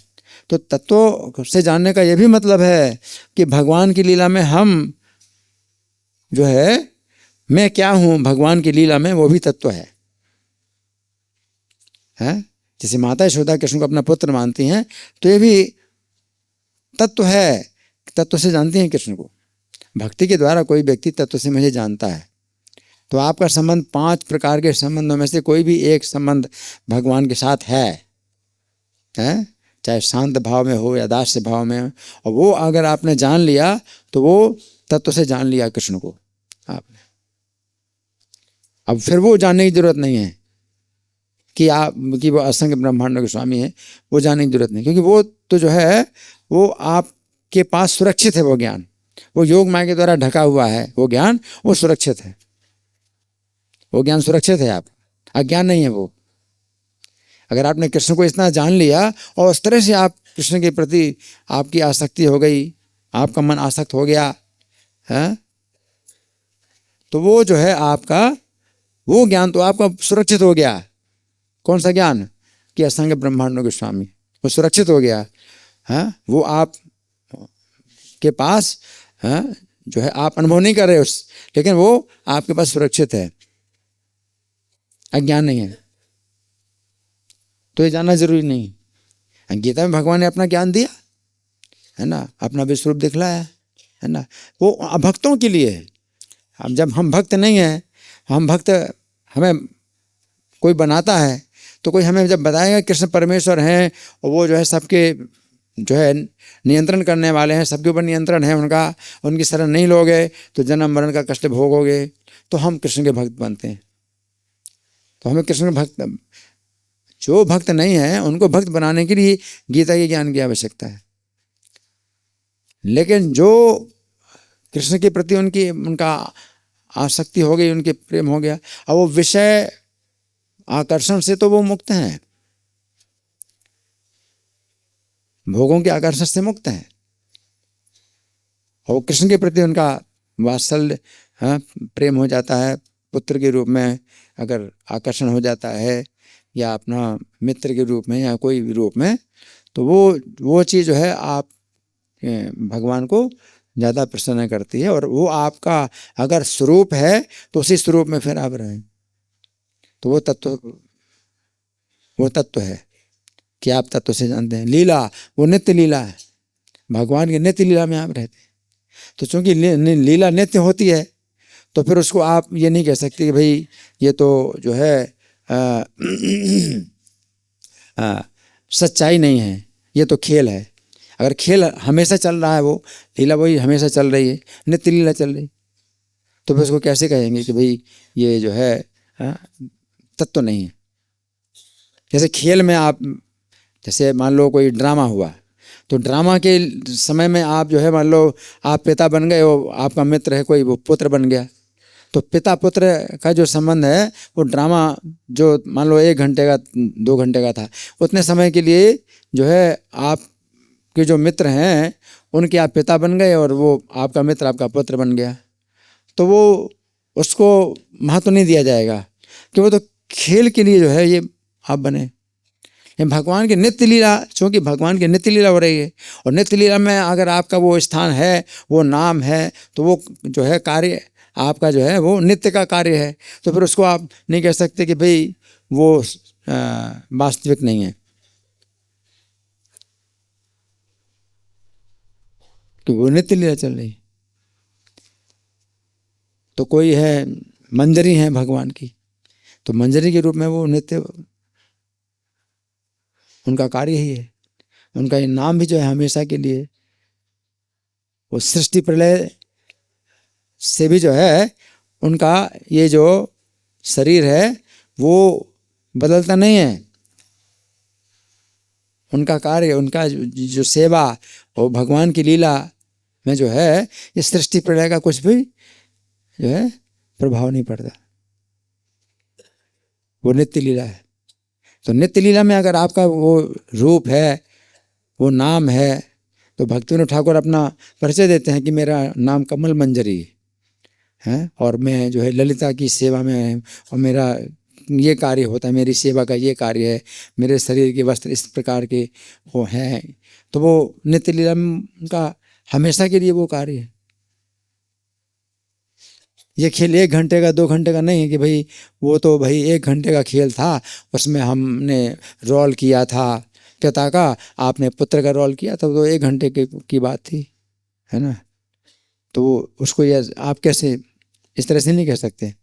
तो तत्व से जानने का ये भी मतलब है कि भगवान की लीला में हम जो है मैं क्या हूँ भगवान की लीला में, वो भी तत्व है। जैसे माता यशोदा कृष्ण को अपना पुत्र मानती हैं, तो ये भी तत्व है, तत्व से जानती हैं कृष्ण को। भक्ति के द्वारा कोई व्यक्ति तत्व से मुझे जानता है। तो आपका संबंध 5 प्रकार के संबंधों में से कोई भी एक संबंध भगवान के साथ है, चाहे शांत भाव में हो या दास्य भाव में हो, और वो अगर आपने जान लिया तो वो तत्व से जान लिया कृष्ण को आपने। अब फिर वो जानने की जरूरत नहीं है कि वो असंख्य ब्रह्मांडों के स्वामी हैं, वो जानने की जरूरत नहीं, क्योंकि वो तो जो है वो आपके पास सुरक्षित है। वो ज्ञान, वो योग माया के द्वारा ढका हुआ है, वो ज्ञान वो सुरक्षित है, वो ज्ञान सुरक्षित है। आप अज्ञान नहीं है वो। अगर आपने कृष्ण को इतना जान लिया और उस तरह से आप कृष्ण के प्रति आपकी आसक्ति हो गई, आपका मन आसक्त हो गया है, तो वो जो है आपका वो ज्ञान तो आपका सुरक्षित हो गया। कौन सा ज्ञान? कि असंख्य ब्रह्मांडों के स्वामी, वो सुरक्षित हो गया है। वो आप के पास जो है आप अनुभव नहीं कर रहे उस, लेकिन वो आपके पास सुरक्षित है, अज्ञान नहीं है। तो ये जानना जरूरी नहीं। गीता में भगवान ने अपना ज्ञान दिया है ना, अपना विश्वरूप दिखलाया है ना, वो भक्तों के लिए है। अब जब हम भक्त नहीं हैं, हम भक्त हमें कोई बनाता है, तो कोई हमें जब बताएगा कृष्ण परमेश्वर हैं और वो जो है सबके जो है नियंत्रण करने वाले हैं, सबके ऊपर नियंत्रण है उनका, उनकी शरण नहीं लोगे तो जन्म मरण का कष्ट भोगोगे, तो हम कृष्ण के भक्त बनते हैं। तो हमें कृष्ण के भक्त, जो भक्त नहीं है उनको भक्त बनाने के लिए गीता के ज्ञान की आवश्यकता है। लेकिन जो कृष्ण के प्रति उनका आसक्ति हो गई, उनके प्रेम हो गया, और वो विषय आकर्षण से तो वो मुक्त हैं, भोगों के आकर्षण से मुक्त हैं, और कृष्ण के प्रति उनका वात्सल्य प्रेम हो जाता है, पुत्र के रूप में अगर आकर्षण हो जाता है, या अपना मित्र के रूप में या कोई भी रूप में, तो वो चीज़ जो है आप भगवान को ज़्यादा प्रसन्न करती है। और वो आपका अगर स्वरूप है तो उसी स्वरूप में फिर आप रहें, तो वो तत्व है कि आप तत्व से जानते हैं। लीला वो नित्य लीला है, भगवान की नित्य लीला में आप रहते हैं। तो चूंकि लीला नित्य होती है, तो फिर उसको आप ये नहीं कह सकते कि भाई ये तो जो है सच्चाई नहीं है, ये तो खेल है। अगर खेल हमेशा चल रहा है, वो लीला वही हमेशा चल रही है, नित्य लीला चल रही, तो फिर उसको कैसे कहेंगे कि भाई ये जो है तत्व नहीं है। जैसे खेल में आप, जैसे मान लो कोई ड्रामा हुआ, तो ड्रामा के समय में आप जो है मान लो आप पिता बन गए, वो आपका मित्र है कोई, वो पुत्र बन गया, तो पिता पुत्र का जो संबंध है वो ड्रामा जो मान लो 1 घंटे का 2 घंटे का था, उतने समय के लिए जो है आपके जो मित्र हैं उनके आप पिता बन गए, और वो आपका मित्र आपका पुत्र बन गया। तो वो उसको महत्व नहीं दिया जाएगा कि वो तो खेल के लिए जो है ये आप बने। ये भगवान की नित्य लीला, चूँकि भगवान की नित्य लीला हो रही है, और नित्य लीला में अगर आपका वो स्थान है, वो नाम है, तो वो जो है कार्य आपका जो है वो नित्य का कार्य है। तो फिर उसको आप नहीं कह सकते कि भाई वो वास्तविक नहीं है, कि वो नित्य लीला चल रही है। तो कोई है मंजरी है भगवान की, तो मंजरी के रूप में वो नित्य उनका कार्य ही है। उनका ये नाम भी जो है हमेशा के लिए, वो सृष्टि प्रलय से भी जो है उनका ये जो शरीर है वो बदलता नहीं है। उनका कार्य, उनका जो सेवा, वो भगवान की लीला में जो है ये सृष्टि प्रलय का कुछ भी जो है प्रभाव नहीं पड़ता, वो नित्य लीला है। तो नित्य लीला में अगर आपका वो रूप है, वो नाम है, तो भक्तिविनोद ठाकुर अपना परिचय देते हैं कि मेरा नाम कमल मंजरी है, और मैं जो है ललिता की सेवा में, और मेरा ये कार्य होता है, मेरी सेवा का ये कार्य है, मेरे शरीर के वस्त्र इस प्रकार के वो हैं। तो वो नित्य लीला का हमेशा के लिए वो कार्य है। ये खेल 1 घंटे का 2 घंटे का नहीं है कि भाई वो तो भाई 1 घंटे का खेल था, उसमें हमने रोल किया था पिता का, आपने पुत्र का रोल किया था, तो 1 घंटे की बात थी, है ना। तो उसको ये आप कैसे इस तरह से नहीं कह सकते,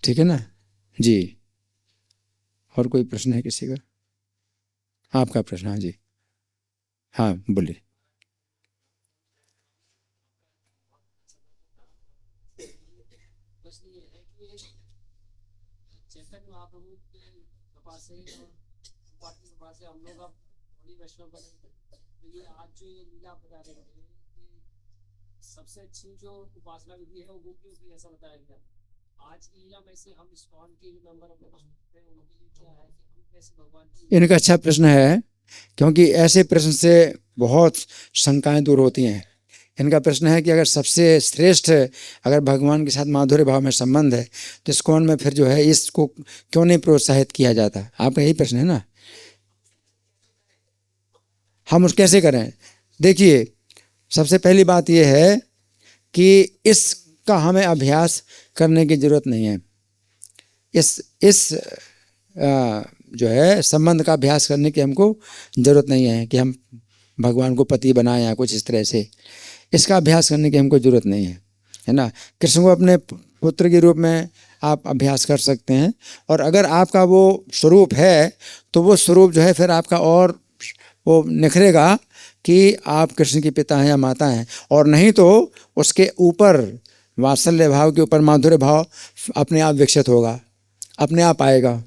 ठीक है ना जी। और कोई प्रश्न है किसी का? आपका प्रश्न, हाँ जी, हाँ बोलिए। प्रश्न ये है कि चैतन्य महाप्रभु के कृपा से और उनकी कृपा से हम लोग अब थोड़ी वैष्णव बने। तो ये आज जो ये लीला बता रहे हैं कि सबसे अच्छी जो उपासना विधि है वो गोपियों की, ऐसा बताया गया। आज की लीला में से हम इस्कॉन के जो मेंबर हैं उनके लिए क्या है कि हम कैसे भगवान की। इनका अच्छा प्रश्न है, क्योंकि ऐसे प्रश्न से बहुत शंकाएं दूर होती हैं। इनका प्रश्न है कि अगर सबसे श्रेष्ठ अगर भगवान के साथ माधुर्य भाव में संबंध है तो इस्कॉन में फिर जो है इसको क्यों नहीं प्रोत्साहित किया जाता। आपका यही प्रश्न है ना। हम उस कैसे करें? देखिए, सबसे पहली बात यह है कि इसका हमें अभ्यास करने की ज़रूरत नहीं है। इस जो है संबंध का अभ्यास करने की हमको ज़रूरत नहीं है कि हम भगवान को पति बनाएं या कुछ इस तरह से। इसका अभ्यास करने की हमको ज़रूरत नहीं है ना। कृष्ण को अपने पुत्र के रूप में आप अभ्यास कर सकते हैं, और अगर आपका वो स्वरूप है तो वो स्वरूप जो है फिर आपका और वो निखरेगा कि आप कृष्ण के पिता हैं या माता हैं, और नहीं तो उसके ऊपर वात्सल्य भाव के ऊपर माधुर्य भाव अपने आप विकसित होगा, अपने आप आएगा।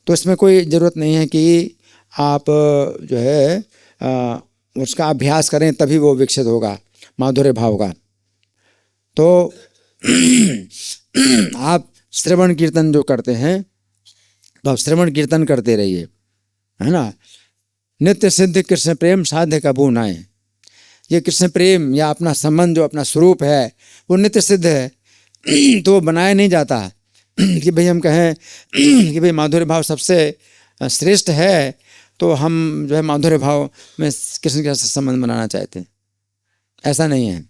तो इसमें कोई ज़रूरत नहीं है कि आप जो है उसका अभ्यास करें तभी वो विकसित होगा माधुर्य भाव का। तो आप श्रवण कीर्तन जो करते हैं तो आप श्रवण कीर्तन करते रहिए, है ना। नित्य सिद्ध कृष्ण प्रेम साध्य कबू नाए। ये कृष्ण प्रेम या अपना संबंध जो अपना स्वरूप है वो नित्य सिद्ध है, तो वो बनाया नहीं जाता कि भाई हम कहें कि भाई माधुर्य भाव सबसे श्रेष्ठ है तो हम जो है माधुर्य भाव में कृष्ण के साथ संबंध बनाना चाहते हैं। ऐसा नहीं है।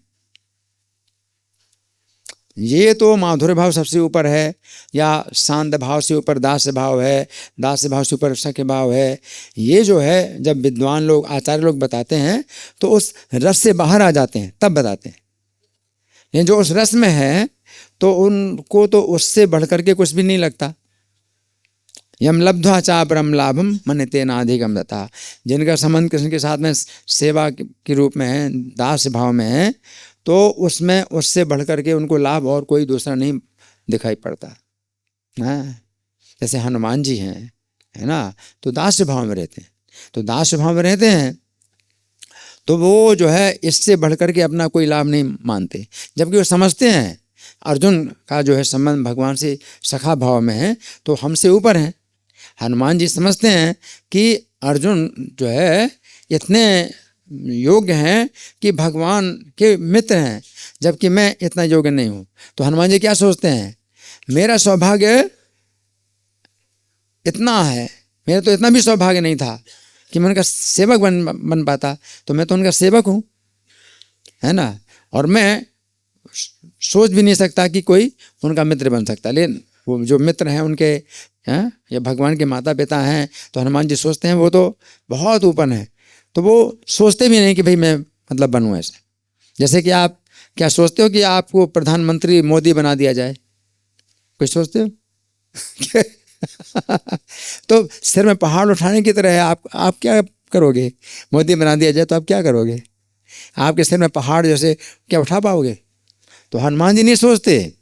ये तो माधुर्य भाव सबसे ऊपर है, या शांत भाव से ऊपर दास्य भाव है, दास्य भाव से ऊपर सख्य भाव है। ये जो है जब विद्वान लोग आचार्य लोग बताते हैं तो उस रस से बाहर आ जाते हैं तब बताते हैं। ये जो उस रस में है तो उनको तो उससे बढ़ करके कुछ भी नहीं लगता। यम लब्ध्वा चा परम लाभम मन्यते नाधिगम दता। जिनका संबंध कृष्ण के साथ में सेवा के रूप में है, दास भाव में है, तो उसमें उससे बढ़ करके उनको लाभ और कोई दूसरा नहीं दिखाई पड़ता। हाँ, जैसे हनुमान जी हैं, है ना, तो दास भाव में रहते हैं। तो दास भाव में रहते हैं तो वो जो है इससे बढ़ करके अपना कोई लाभ नहीं मानते, जबकि वो समझते हैं अर्जुन का जो है संबंध भगवान से सखा भाव में है तो हमसे ऊपर हैं। हनुमान जी समझते हैं कि अर्जुन जो है इतने योग्य हैं कि भगवान के मित्र हैं, जबकि मैं इतना योग्य नहीं हूँ। तो हनुमान जी क्या सोचते हैं, मेरा सौभाग्य इतना है, मेरा तो इतना भी सौभाग्य नहीं था कि मैं उनका सेवक बन पाता, तो मैं तो उनका सेवक हूँ, है ना। और मैं सोच भी नहीं सकता कि कोई उनका मित्र बन सकता। लेकिन वो जो मित्र हैं उनके हैं या भगवान के माता पिता हैं, तो हनुमान जी सोचते हैं वो तो बहुत ऊपर हैं, तो वो सोचते भी नहीं कि भाई मैं मतलब बनूँ ऐसे। जैसे कि आप क्या सोचते हो कि आपको प्रधानमंत्री मोदी बना दिया जाए, कुछ सोचते हो? तो सिर में पहाड़ उठाने की तरह है। आप क्या करोगे? मोदी बना दिया जाए तो आप क्या करोगे? आपके सिर में पहाड़ जैसे क्या उठा पाओगे? तो हनुमान जी नहीं सोचते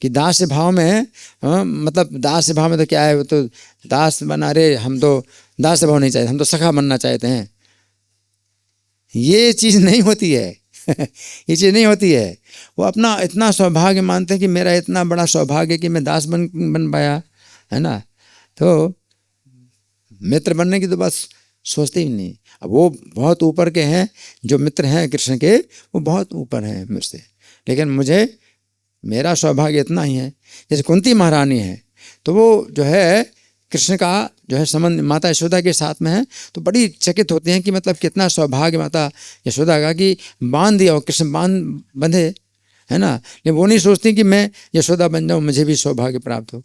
कि दास भाव में मतलब दास भाव में तो क्या है, वो तो दास बना रहे, हम तो दास भाव नहीं चाहते, हम तो सखा बनना चाहते हैं। ये चीज़ नहीं होती है। ये चीज़ नहीं होती है। वो अपना इतना सौभाग्य मानते हैं कि मेरा इतना बड़ा सौभाग्य कि मैं दास बन पाया, है ना। तो मित्र बनने की तो बस सोचते ही नहीं। अब वो बहुत ऊपर के हैं, जो मित्र हैं कृष्ण के वो बहुत ऊपर हैं मुझसे, लेकिन मुझे मेरा सौभाग्य इतना ही है। जैसे कुंती महारानी है तो वो जो है कृष्ण का जो है संबंध माता यशोदा के साथ में है, तो बड़ी चकित होते हैं कि मतलब कितना सौभाग्य माता यशोदा का कि बांध दिया और कृष्ण बंधे, है ना। लेकिन वो नहीं सोचती कि मैं यशोदा बन जाऊँ, मुझे भी सौभाग्य प्राप्त हो।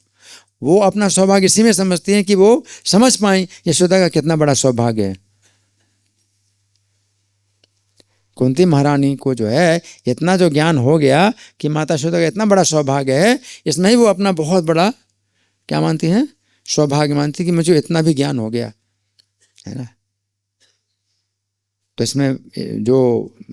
वो अपना सौभाग्य इसी में समझती हैं कि वो समझ पाएं यशोदा का कितना बड़ा सौभाग्य है। कुंती महारानी को जो है इतना जो ज्ञान हो गया कि माता यशोदा का इतना बड़ा सौभाग्य है, इसमें ही वो अपना बहुत बड़ा क्या मानती हैं, सौभाग्य मानती कि मुझे इतना भी ज्ञान हो गया, है ना। तो इसमें जो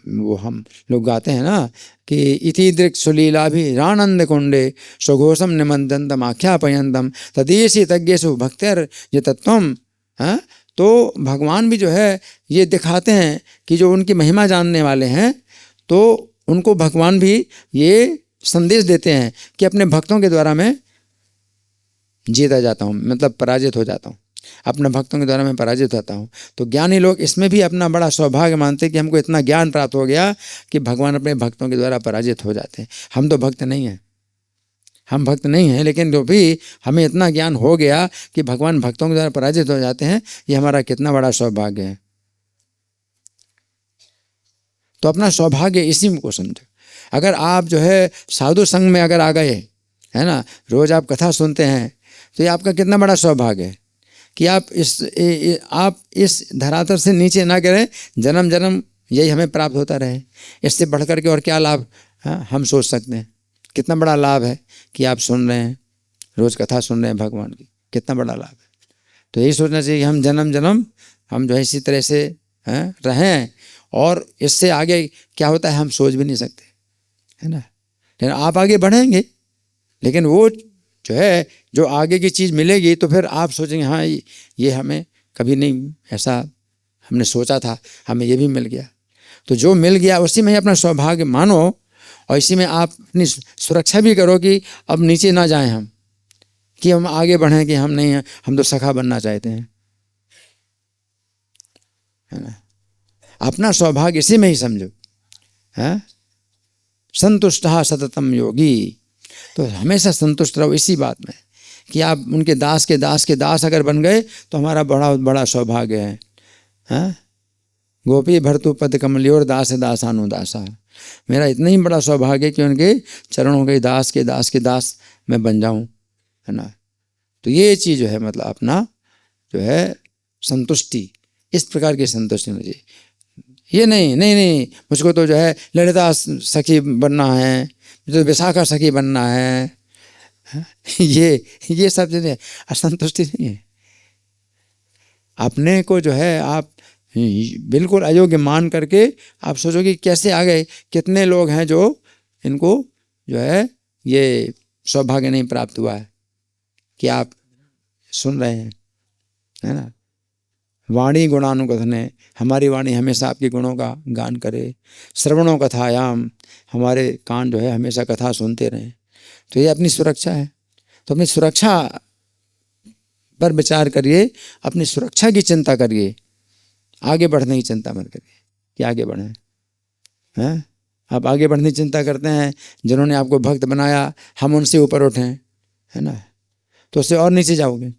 वो हम लोग गाते हैं ना कि इति दृक् सुलीला भी रानंद कुंडे सुघोषम निमंदंतम आख्यापयंतम तदेशी तज्ञेषु भक्तिर ये तत्वम, हाँ। तो भगवान भी जो है ये दिखाते हैं कि जो उनकी महिमा जानने वाले हैं, तो उनको भगवान भी ये संदेश देते हैं कि अपने भक्तों के द्वारा मैं जीता जाता हूँ, मतलब पराजित हो जाता हूँ, अपने भक्तों के द्वारा मैं पराजित होता हूँ। तो ज्ञानी लोग इसमें भी अपना बड़ा सौभाग्य मानते हैं कि हमको इतना ज्ञान प्राप्त हो गया कि भगवान अपने भक्तों के द्वारा पराजित हो जाते हैं। हम तो भक्त नहीं हैं, हम भक्त नहीं हैं, लेकिन जो भी हमें इतना ज्ञान हो गया कि भगवान भक्तों के द्वारा पराजित हो जाते हैं, ये हमारा कितना बड़ा सौभाग्य है। तो अपना सौभाग्य इसी को समझो। अगर आप जो है साधु संघ में अगर आ गए, है ना, रोज आप कथा सुनते हैं, तो ये आपका कितना बड़ा सौभाग्य है कि आप इस धरातल से नीचे ना गिरें, जन्म जन्म यही हमें प्राप्त होता रहे। इससे बढ़कर के और क्या लाभ, हाँ, हम सोच सकते हैं। कितना बड़ा लाभ है कि आप सुन रहे हैं, रोज कथा सुन रहे हैं भगवान की, कितना बड़ा लाभ है। तो यही सोचना चाहिए कि हम जन्म जन्म हम जो है इसी तरह से रहें, और इससे आगे क्या होता है हम सोच भी नहीं सकते, है ना। लेकिन आप आगे बढ़ेंगे, लेकिन वो जो है जो आगे की चीज़ मिलेगी तो फिर आप सोचेंगे हाँ ये हमें कभी नहीं ऐसा हमने सोचा था, हमें ये भी मिल गया। तो जो मिल गया उसी में ही अपना सौभाग्य मानो, और इसी में आप अपनी सुरक्षा भी करो कि अब नीचे ना जाएं हम, कि हम आगे बढ़ें कि हम नहीं हैं, हम तो सखा बनना चाहते हैं, है ना। अपना सौभाग्य इसी में ही समझो, है। संतुष्टः सततम योगी, तो हमेशा संतुष्ट रहो इसी बात में कि आप उनके दास के दास के दास अगर बन गए तो हमारा बड़ा सौभाग्य है, हाँ। गोपी भर्तु पद कमलियोर दास दासानुदासा, मेरा इतना ही बड़ा सौभाग्य कि उनके चरणों के दास के दास के दास मैं बन जाऊं, है ना। तो ये चीज़ जो है मतलब अपना जो है संतुष्टि, इस प्रकार की संतुष्टि होनी चाहिए। ये नहीं मुझको तो जो है ललिता सखी बनना है, मुझे तो विशाखा सखी बनना है, ये सब चीज़ें असंतुष्टि नहीं है। अपने को जो है आप बिल्कुल अयोग्य मान करके आप सोचो कि कैसे आ गए। कितने लोग हैं जो इनको जो है ये सौभाग्य नहीं प्राप्त हुआ है कि आप सुन रहे हैं, है ना। वाणी गुणानुकथने, हमारी वाणी हमेशा आपके गुणों का गान करे। श्रवणों कथायाम, हमारे कान जो है हमेशा कथा सुनते रहें। तो ये अपनी सुरक्षा है। तो अपनी सुरक्षा पर विचार करिए, अपनी सुरक्षा की चिंता करिए, आगे बढ़ने की चिंता मत करिए कि आगे बढ़ें, हैं। आप आगे बढ़ने की चिंता करते हैं, जिन्होंने आपको भक्त बनाया हम उनसे ऊपर उठें, है ना, तो उससे और नीचे जाओगे।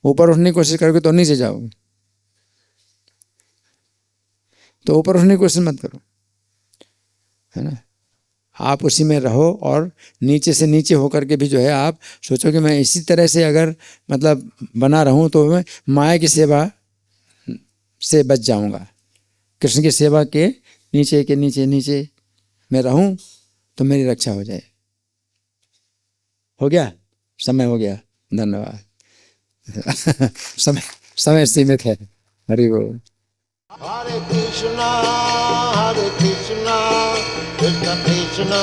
ऊपर उठने की कोशिश करोगे तो नीचे जाओगे, तो ऊपर उठने की कोशिश मत करो, है ना। आप उसी में रहो और नीचे से नीचे होकर के भी जो है आप सोचो कि मैं इसी तरह से अगर मतलब बना रहूं तो मैं माया की सेवा से बच जाऊंगा। कृष्ण की सेवा के नीचे मैं रहूं तो मेरी रक्षा हो जाए। हो गया, समय हो गया, धन्यवाद। समय सीमित है। हरि बोल। Hare Krishna, Krishna Krishna